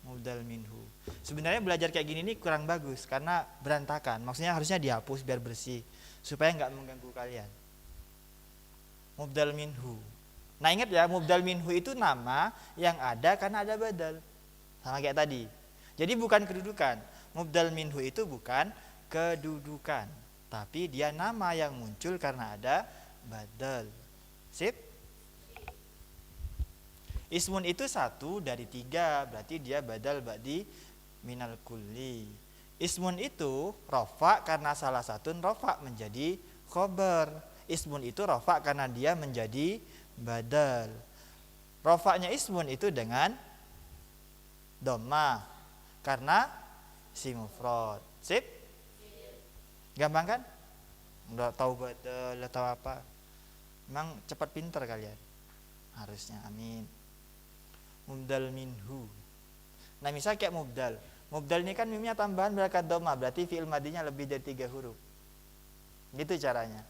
Speaker 1: Mubdal minhu. Sebenarnya belajar kayak gini nih kurang bagus karena berantakan. Maksudnya harusnya dihapus biar bersih supaya enggak mengganggu kalian. Mubdal minhu. Nah, ingat ya, mubdal minhu itu nama yang ada karena ada badal. Sama kayak tadi. Jadi bukan kedudukan. Mubdal minhu itu bukan kedudukan, tapi dia nama yang muncul karena ada badal. Sip. Ismun itu 1 dari 3, berarti dia badal ba'di minal kulli. Ismun itu rofa karena salah satu rofa menjadi khobar. Ismun itu rofa karena dia menjadi badal. Rofaknya ismun itu dengan dhammah karena si mufrad. Sip? Gampang kan? Udah tahu badal, udah tahu apa? Memang cepat pinter kalian. Harusnya, amin. Mubdal minhu. Nah, misal kayak mubdal. Mubdal ini kan mimnya tambahan berangkat dhammah, berarti fi'il madinya lebih dari 3 huruf. Gitu caranya.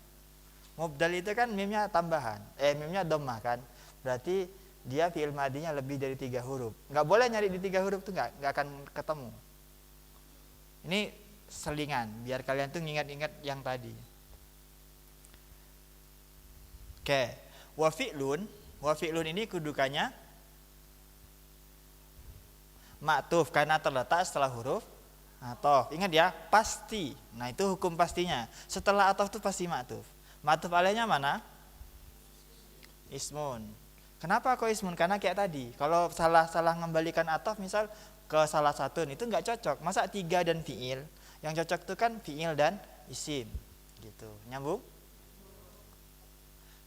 Speaker 1: Mubdal itu kan mimnya tambahan, mimnya dhammah kan. Berarti dia fi'il madinya lebih dari 3 huruf. Enggak boleh nyari di 3 huruf tuh enggak akan ketemu. Ini selingan biar kalian tuh ingat-ingat yang tadi. Oke. Wa fi'lun ini kedudukannya ma'tuf karena terletak setelah huruf atof. Ingat ya, pasti. Nah, itu hukum pastinya. Setelah atof itu pasti ma'tuf. Ma'tuf alaihnya mana? Ismun. Kenapa kok ismun? Karena kayak tadi, kalau salah mengembalikan atof misal ke salah satu itu enggak cocok. Masa 3 dan fi'il? Yang cocok itu kan fi'il dan isim. Gitu. Nyambung?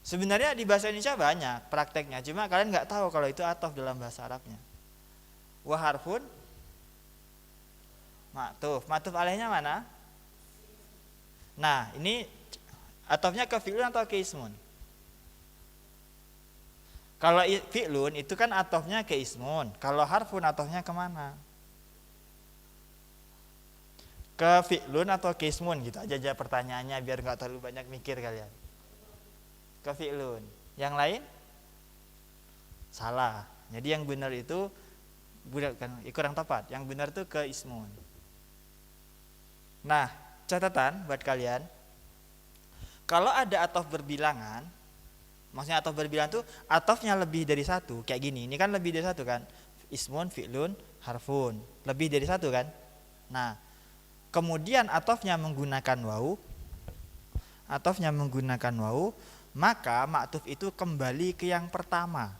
Speaker 1: Sebenarnya di bahasa Indonesia banyak prakteknya, cuma kalian enggak tahu kalau itu atof dalam bahasa Arabnya. Wa harfun ma'tuf. Ma'tuf alaihnya mana? Nah, ini atofnya ke fi'lun atau ke ismun? Kalau fi'lun itu kan atofnya ke ismun. Kalau harfun atofnya kemana? Ke fi'lun atau ke ismun? Gitu aja pertanyaannya biar gak terlalu banyak mikir kalian. Ke fi'lun. Yang lain? Salah. Jadi yang benar itu kurang tepat. Yang benar itu ke ismun. Nah, catatan buat kalian. Kalau ada atof berbilangan, maksudnya atof berbilangan itu atofnya lebih dari 1, kayak gini. Ini kan lebih dari 1 kan? Ismun, fi'lun, harfun. Lebih dari 1 kan? Nah, kemudian atofnya menggunakan wawu. Maka ma'tuf itu kembali ke yang pertama.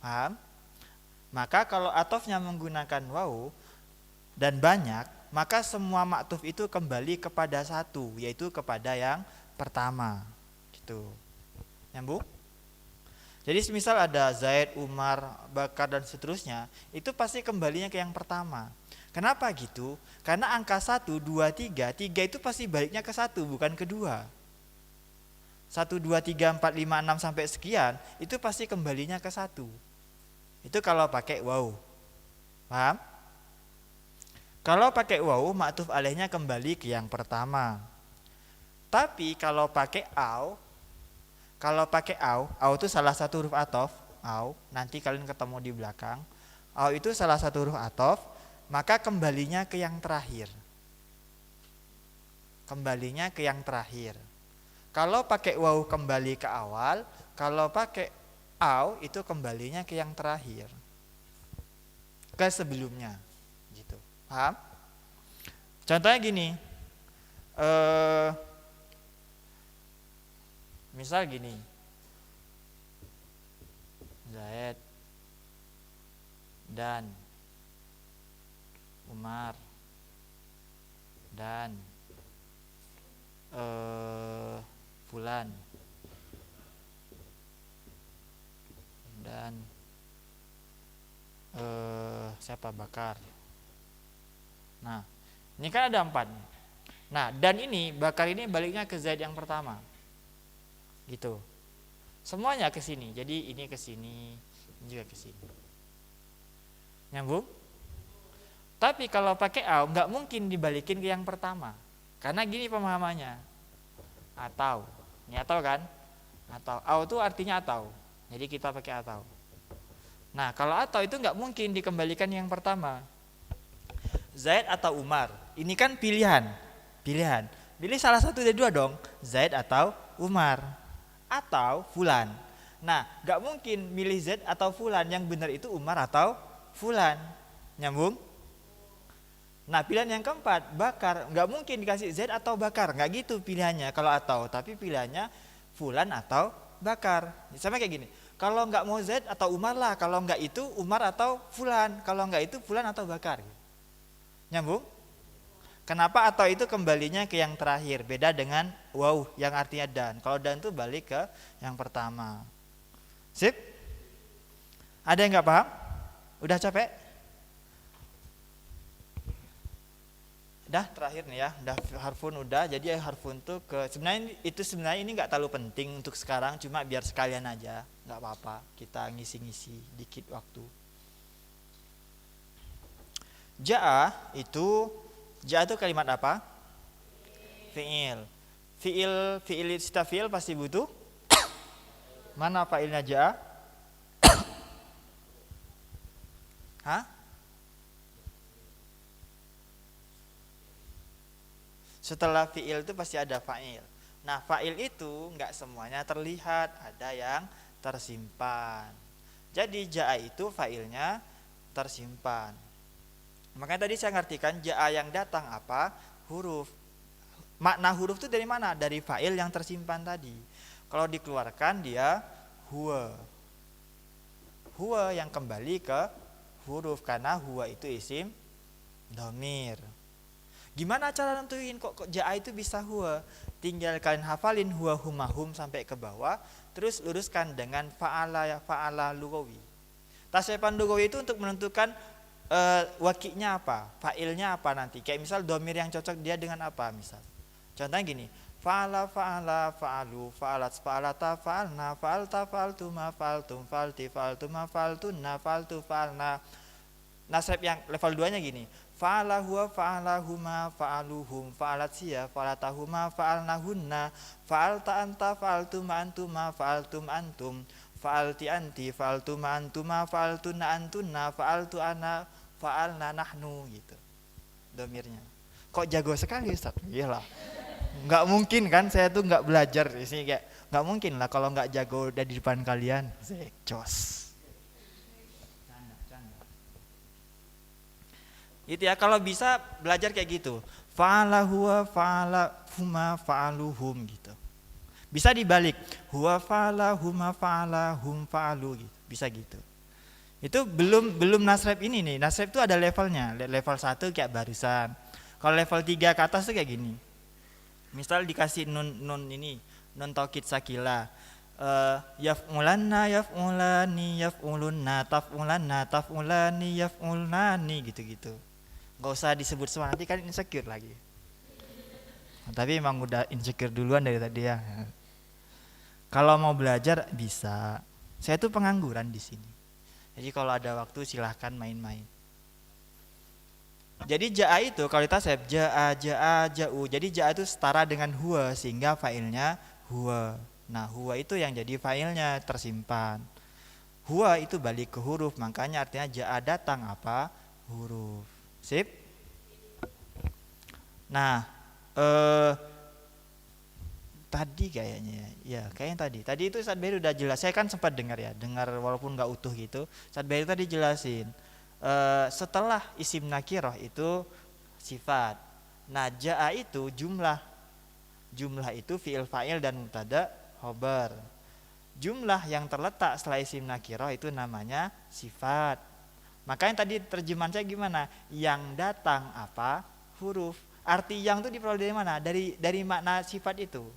Speaker 1: Paham? Maka kalau atofnya menggunakan wawu dan banyak, maka semua ma'tuf itu kembali kepada 1, yaitu kepada yang pertama. Gitu. Nyambung? Jadi misal ada Zaid, Umar, Bakar dan seterusnya, itu pasti kembalinya ke yang pertama. Kenapa gitu? Karena angka 1, 2, 3 itu pasti baliknya ke 1, bukan ke 2. 1, 2, 3, 4, 5, 6 sampai sekian, itu pasti kembalinya ke 1. Itu kalau pakai wawu. Paham? Kalau pakai wawu, ma'tuf alaihnya kembali ke yang pertama. Tapi kalau pakai au itu salah satu huruf atof, au, nanti kalian ketemu di belakang. Au itu salah satu huruf atof, maka kembalinya ke yang terakhir. Kalau pakai wawu kembali ke awal, kalau pakai au itu kembalinya ke yang terakhir, ke sebelumnya, gitu. Paham? Contohnya gini, misal gini, Zaid dan Umar dan Fulan dan siapa, Bakar. Nah, ini kan ada 4. Nah, dan ini Bakar ini baliknya ke Zaid yang pertama. Gitu. Semuanya ke sini. Jadi ini ke sini, ini juga ke sini. Nyambung? Tapi kalau pakai au enggak mungkin dibalikin ke yang pertama. Karena gini pemahamannya. Atau. Ini atau kan? Atau. Au itu artinya atau. Jadi kita pakai atau. Nah, kalau atau itu enggak mungkin dikembalikan yang pertama. Zaid atau Umar. Ini kan pilihan. Pilih salah satu dari 2 dong. Zaid atau Umar. Atau Fulan. Nah, enggak mungkin milih Zaid atau Fulan. Yang benar itu Umar atau Fulan. Nyambung? Nah pilihan yang keempat, bakar. Nggak mungkin dikasih Z atau bakar, nggak gitu pilihannya kalau atau, tapi pilihannya fulan atau bakar. Sama kayak gini, kalau nggak mau Z atau Umar lah, kalau nggak itu Umar atau fulan, kalau nggak itu fulan atau bakar. Nyambung? Kenapa atau itu kembalinya ke yang terakhir, beda dengan wow yang artinya dan. Kalau dan itu balik ke yang pertama. Sip? Ada yang nggak paham? Udah capek? Udah terakhir nih ya, udah harfun udah. Jadi harfun tuh sebenarnya ini nggak terlalu penting untuk sekarang, cuma biar sekalian aja, nggak apa-apa. Kita ngisi-ngisi dikit waktu. Ja'a itu kalimat apa? Fi'il. Fi'il istafil pasti butuh. Mana fa'ilnya ja'a? Hah? Setelah fi'il itu pasti ada fa'il. Nah fa'il itu nggak semuanya terlihat, ada yang tersimpan. Jadi ja'a itu fa'ilnya tersimpan. Makanya tadi saya ngartikan ja'a yang datang apa? Huruf. Makna huruf itu dari mana? Dari fa'il yang tersimpan tadi. Kalau dikeluarkan dia huwa. Huwa yang kembali ke huruf karena huwa itu isim dhamir. Gimana cara nentuin kok ja'a itu bisa huwa? Tinggal kalian hafalin huwa humahum sampai ke bawah, terus luruskan dengan fa'ala lugawi. Tasrifan lugawi itu untuk menentukan wakinya apa, fa'ilnya apa nanti. Kayak misal domir yang cocok dia dengan apa misal. Contohnya gini, fa'ala fa'alu fa'alat fa'alata fa'alna fa'alta fa'altuma fa'altum fa'alti fa'altuma fa'altunna fa'altu fa'alna. Nasrif yang level 2 nya gini, fa'ala huwa fa'ala huma fa'aluhum fa'alat siya fa'alatahuma fa'alnahunna fa'alta anta fa'altuma antuma fa'altum antum fa'alti anti fa'altuma antuma fa'altunna antunna fa'altu ana fa'alna nahnu gitu domirnya. Kok jago sekali Ustaz? Iyalah, nggak mungkin kan, saya tuh nggak belajar di sini, kayak nggak mungkin lah kalau nggak jago udah di depan kalian. Jos itu ya, kalau bisa belajar kayak gitu, fa'ala huwa fa'ala huma fa'aluhum gitu. Bisa dibalik, huwa fa'ala huma fa'ala hum fa'alu gitu. Bisa gitu. Itu belum nasrif ini nih. Nasrif itu ada levelnya. Level 1 kayak barusan. Kalau level 3 ke atas tuh kayak gini. Misal dikasih nun ini, nun taukid sakila. Yaf'ulanna yaf'ulani yaf'ulunna taf'ulanna taf'ulani yaf'ulani gitu-gitu. Gak usah disebut semua, nanti kan insecure lagi. Tapi emang udah insecure duluan dari tadi ya. Kalau mau belajar bisa. Saya tuh pengangguran di sini. Jadi kalau ada waktu silahkan main-main. Jadi ja'a itu kalau kita save ja'a ja'u. Jadi ja'a itu setara dengan huwa sehingga failnya huwa. Nah huwa itu yang jadi failnya tersimpan. Huwa itu balik ke huruf, makanya artinya ja'a datang apa? Huruf. Sip. Nah tadi kayaknya ya kayaknya tadi itu Ustaz Beri udah jelas. Saya kan sempat dengar walaupun nggak utuh gitu. Ustaz Beri tadi jelasin setelah isim nakirah itu sifat. Nah ja'a itu jumlah itu fi'il fa'il dan mubtada khobar. Jumlah yang terletak setelah isim nakirah itu namanya sifat. Makanya tadi terjemahan saya gimana? Yang datang apa? Huruf. Arti yang itu diperoleh dari mana? Dari makna sifat itu.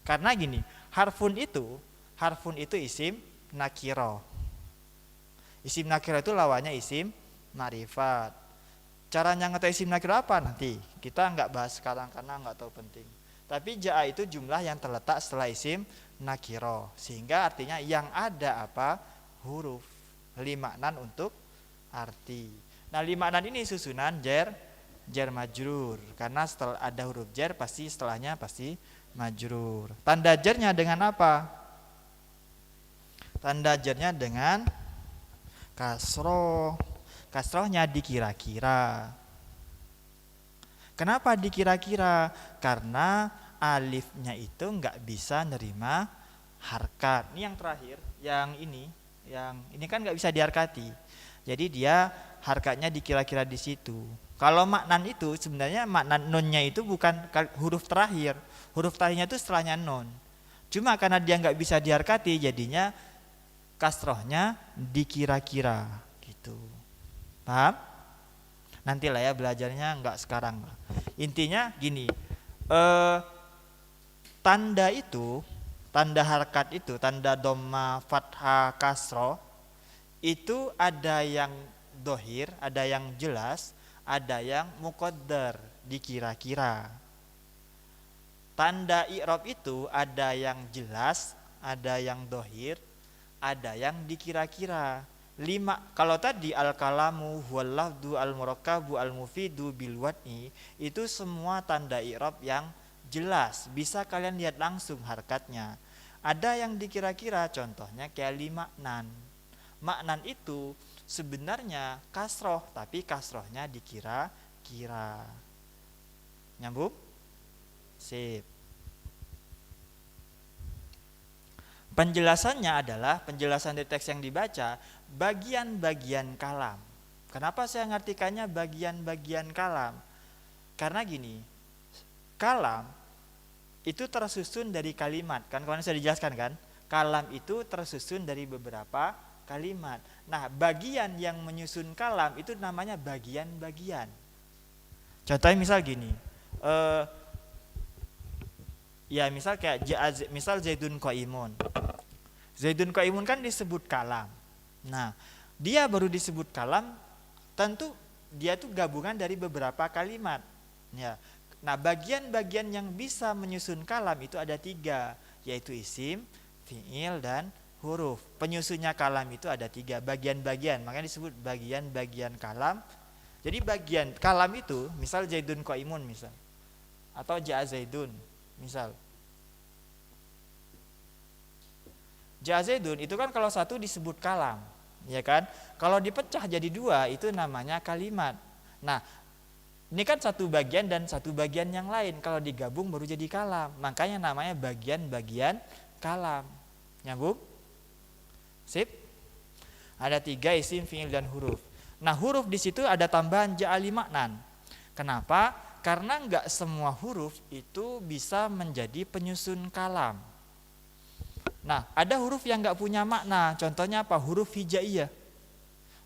Speaker 1: Karena gini, harfun itu isim nakiro. Isim nakiro itu lawannya isim ma'rifat. Caranya ngetahui isim nakiro apa nanti? Kita nggak bahas sekarang karena nggak tahu penting. Tapi ja'a itu jumlah yang terletak setelah isim nakiro, sehingga artinya yang ada apa? Huruf. Limaknan untuk arti. Nah limaknan ini susunan jar majrur. Karena setelah ada huruf jar pasti setelahnya pasti majrur. Tanda jarnya dengan apa? Tanda jarnya dengan kasroh. Kasrohnya dikira-kira. Kenapa dikira-kira? Karena alifnya itu nggak bisa nerima harkat. Ini yang terakhir, yang ini kan nggak bisa diharkati. Jadi dia harkatnya dikira-kira di situ. Kalau maknan itu sebenarnya makna nunnya itu bukan huruf terakhir. Huruf terakhirnya itu setelahnya nun. Cuma karena dia nggak bisa diharkati, jadinya kasrohnya dikira-kira gitu. Paham? Nantilah ya belajarnya, nggak sekarang lah. Intinya gini, tanda itu, tanda harkat itu, tanda dhamma, fathah, kasroh itu ada yang dohir, ada yang jelas, ada yang muqaddar, dikira-kira. Tanda i'rab itu ada yang jelas, ada yang dohir, ada yang dikira-kira. 5, kalau tadi al-kalamu huwal lafdu al-murakkabu al-mufidu bil wad'i, itu semua tanda i'rab yang jelas, bisa kalian lihat langsung harkatnya. Ada yang dikira-kira, contohnya kayak maknan. Maknan itu sebenarnya kasroh, tapi kasrohnya dikira-kira. Nyambung? Sip. Penjelasannya adalah penjelasan dari teks yang dibaca, bagian-bagian kalam. Kenapa saya ngartikannya bagian-bagian kalam? Karena gini, kalam itu tersusun dari kalimat. Kan kemarin saya dijelaskan kan? Kalam itu tersusun dari beberapa kalimat. Nah, bagian yang menyusun kalam itu namanya bagian-bagian. Contohnya misal gini, ya misal kayak misal Zaidun qaimun. Zaidun qaimun kan disebut kalam. Nah, dia baru disebut kalam, tentu dia tuh gabungan dari beberapa kalimat. Ya. Nah, bagian-bagian yang bisa menyusun kalam itu ada 3, yaitu isim, fi'il, dan huruf. Penyusunnya kalam itu ada 3 bagian-bagian, makanya disebut bagian-bagian kalam. Jadi bagian kalam itu, misal Zaidun qaimun misal, atau ja'a Zaidun misal. Jazaidun itu kan kalau satu disebut kalam, ya kan? Kalau dipecah jadi 2 itu namanya kalimat. Nah, ini kan satu bagian dan satu bagian yang lain. Kalau digabung baru jadi kalam. Makanya namanya bagian-bagian kalam. Nyambung? Sip? Ada 3 isim, fi'il, dan huruf. Nah, huruf di situ ada tambahan ja'ali maknan. Kenapa? Karena enggak semua huruf itu bisa menjadi penyusun kalam. Nah, ada huruf yang nggak punya makna. Contohnya apa? Huruf hijaiyah.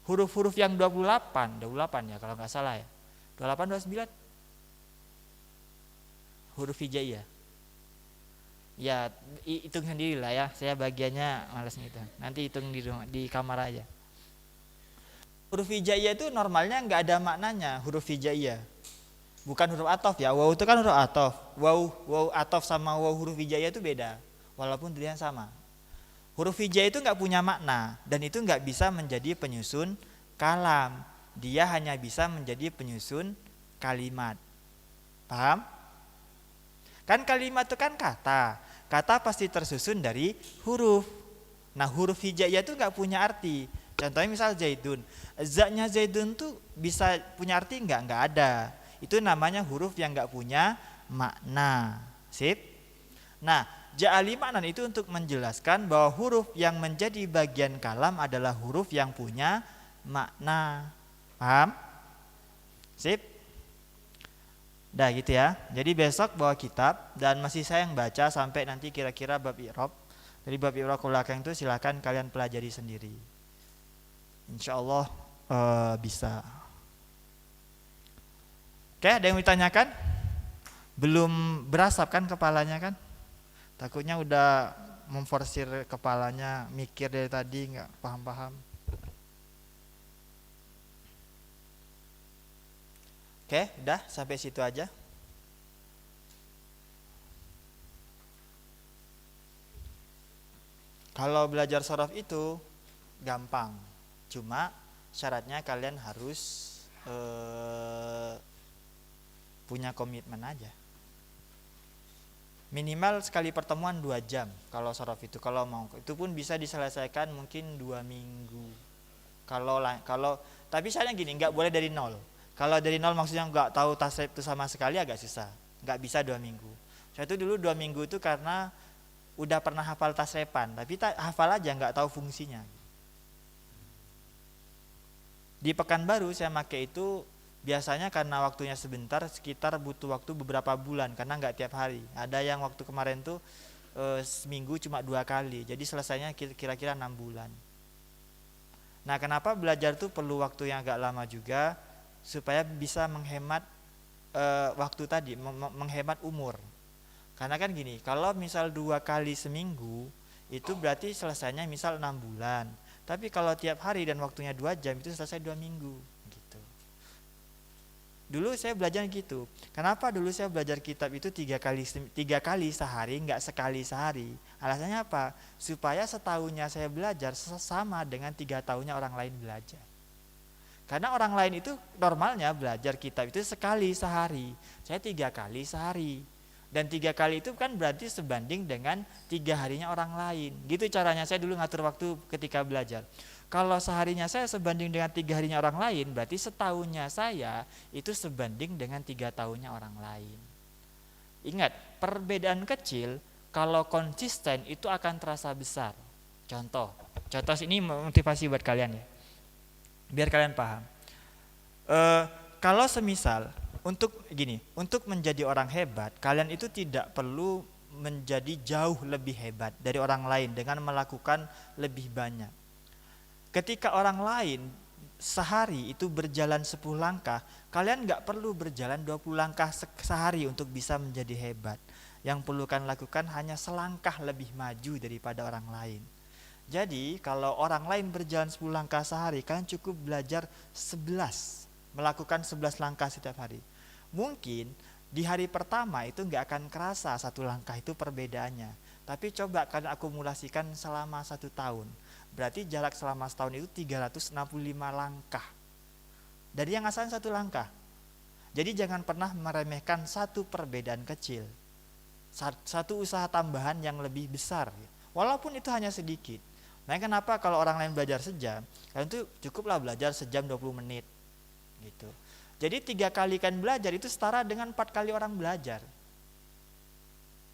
Speaker 1: Huruf-huruf yang 28 ya kalau nggak salah ya. 28, 29. Huruf hijaiyah. Ya, hitung sendiri lah ya. Saya bagiannya malas gitu. Nanti hitung di kamar aja. Huruf hijaiyah itu normalnya nggak ada maknanya. Huruf hijaiyah. Bukan huruf ataf ya. Waw itu kan huruf ataf. Waw ataf sama waw huruf hijaiyah itu beda. Walaupun tulisan sama. Huruf hijai itu nggak punya makna dan itu nggak bisa menjadi penyusun kalam. Dia hanya bisa menjadi penyusun kalimat. Paham? Kan kalimat itu kan kata. Kata pasti tersusun dari huruf. Nah, huruf hijaiyah itu nggak punya arti. Contohnya misal Zaidun. Zaknya Zaidun tuh bisa punya arti nggak? Nggak ada. Itu namanya huruf yang nggak punya makna. Sip? Nah, ja'ali maknan itu untuk menjelaskan bahwa huruf yang menjadi bagian kalam adalah huruf yang punya makna. Paham? Sip? Dah gitu ya. Jadi besok bawa kitab dan masih saya yang baca sampai nanti kira-kira bab i'rab. Dari bab i'rab ke belakang itu silakan kalian pelajari sendiri. Insyaallah bisa. Oke, ada yang ditanyakan? Belum berasap kan kepalanya kan? Takutnya udah memforsir kepalanya, mikir dari tadi nggak paham-paham. Oke, udah sampai situ aja. Kalau belajar sorof itu gampang, cuma syaratnya kalian harus punya komitmen aja. Minimal sekali pertemuan 2 jam kalau sorof itu, kalau mau itu pun bisa diselesaikan mungkin 2 minggu. Kalau tapi misalnya gini, nggak boleh dari nol. Kalau dari nol maksudnya nggak tahu tasrif itu sama sekali agak susah, nggak bisa 2 minggu. Saya itu dulu 2 minggu itu karena udah pernah hafal tasrifan, tapi hafal aja nggak tahu fungsinya. Di Pekanbaru saya pakai itu Biasanya karena waktunya sebentar, sekitar butuh waktu beberapa bulan karena nggak tiap hari. Ada yang waktu kemarin tuh seminggu cuma 2 kali, jadi selesainya kira-kira 6 bulan. Nah, kenapa belajar tuh perlu waktu yang agak lama juga supaya bisa menghemat waktu tadi, menghemat umur. Karena kan gini, kalau misal 2 kali seminggu itu berarti selesainya misal 6 bulan. Tapi kalau tiap hari dan waktunya 2 jam itu selesai 2 minggu. Gitu. Dulu saya belajar gitu. Kenapa dulu saya belajar kitab itu 3 kali sehari, nggak sekali sehari? Alasannya apa? Supaya setahunnya saya belajar sama dengan 3 tahunnya orang lain belajar. Karena orang lain itu normalnya belajar kitab itu sekali sehari, saya 3 kali sehari. Dan 3 kali itu kan berarti sebanding dengan 3 harinya orang lain. Gitu caranya saya dulu ngatur waktu ketika belajar. Kalau seharinya saya sebanding dengan 3 harinya orang lain, berarti setahunnya saya itu sebanding dengan 3 tahunnya orang lain. Ingat, perbedaan kecil kalau konsisten itu akan terasa besar. Contoh ini motivasi buat kalian ya, biar kalian paham. Kalau semisal untuk menjadi orang hebat, kalian itu tidak perlu menjadi jauh lebih hebat dari orang lain dengan melakukan lebih banyak. Ketika orang lain sehari itu berjalan 10 langkah, kalian gak perlu berjalan 20 langkah sehari untuk bisa menjadi hebat. Yang perlu kalian lakukan hanya selangkah lebih maju daripada orang lain. Jadi kalau orang lain berjalan 10 langkah sehari, kalian cukup belajar 11, melakukan 11 langkah setiap hari. Mungkin di hari pertama itu gak akan kerasa 1 langkah itu perbedaannya. Tapi coba kalian akumulasikan selama 1 tahun. Berarti jarak selama setahun itu 365 langkah. Dari yang asalnya 1 langkah. Jadi jangan pernah meremehkan 1 perbedaan kecil. 1 usaha tambahan yang lebih besar. Walaupun itu hanya sedikit. Nah, kenapa kalau orang lain belajar sejam, kalian tuh cukuplah belajar sejam 20 menit. Gitu. Jadi 3 kali kan belajar itu setara dengan 4 kali orang belajar.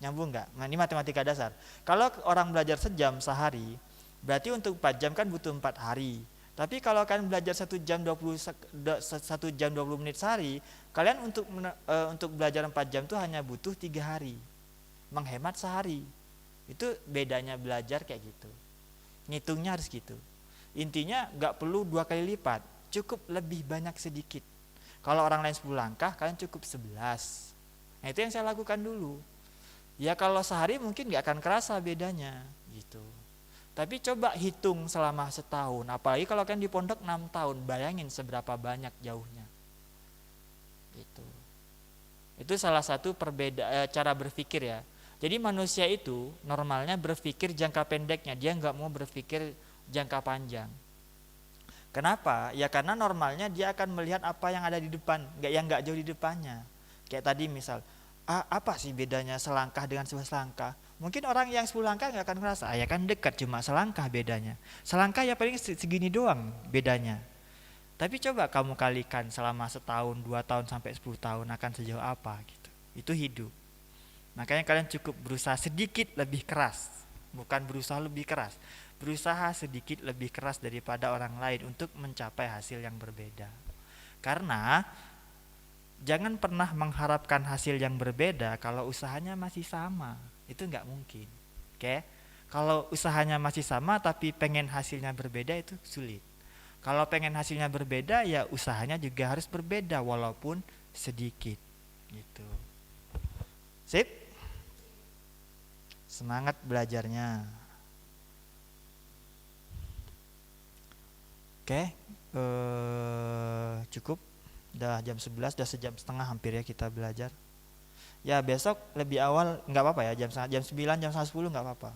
Speaker 1: Nyambung nggak? Nah, ini matematika dasar. Kalau orang belajar sejam sehari, berarti untuk 4 jam kan butuh 4 hari. Tapi kalau kalian belajar 1 jam 20 menit sehari, kalian untuk belajar 4 jam itu hanya butuh 3 hari. Menghemat sehari. Itu bedanya belajar kayak gitu. Ngitungnya harus gitu. Intinya nggak perlu 2 kali lipat, cukup lebih banyak sedikit. Kalau orang lain 10 langkah, kalian cukup 11. Nah, itu yang saya lakukan dulu. Ya kalau sehari mungkin nggak akan kerasa bedanya gitu. Tapi coba hitung selama setahun, apalagi kalau kan di pondok 6 tahun, bayangin seberapa banyak jauhnya. Gitu. Itu salah satu cara berpikir ya. Jadi manusia itu normalnya berpikir jangka pendeknya, dia nggak mau berpikir jangka panjang. Kenapa? Ya karena normalnya dia akan melihat apa yang ada di depan, yang nggak jauh di depannya. Kayak tadi misal, apa sih bedanya selangkah dengan 11 langkah? Mungkin orang yang 10 langkah gak akan ngerasa, ya kan dekat, cuma selangkah bedanya. Selangkah ya paling segini doang bedanya. Tapi coba kamu kalikan selama setahun, 2 tahun sampai 10 tahun akan sejauh apa gitu. Itu hidup. Makanya kalian cukup berusaha sedikit lebih keras, bukan berusaha lebih keras. Berusaha sedikit lebih keras daripada orang lain untuk mencapai hasil yang berbeda. Karena jangan pernah mengharapkan hasil yang berbeda kalau usahanya masih sama. Itu nggak mungkin. Oke? Kalau usahanya masih sama tapi pengen hasilnya berbeda itu sulit. Kalau pengen hasilnya berbeda ya usahanya juga harus berbeda walaupun sedikit. Gitu. Sip? Semangat belajarnya. Oke? Cukup. Udah jam 11, udah sejam setengah hampir ya kita belajar. Ya besok lebih awal nggak apa-apa ya, jam 9, jam 10 nggak apa-apa.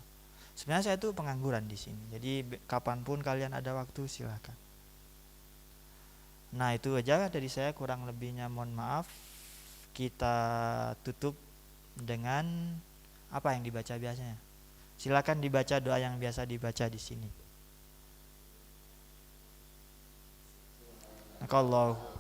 Speaker 1: Sebenarnya saya tuh pengangguran di sini, jadi kapanpun kalian ada waktu silahkan. Nah itu aja dari saya, kurang lebihnya mohon maaf. Kita tutup dengan apa yang dibaca biasanya. Silakan dibaca doa yang biasa dibaca di sini. Nakallahu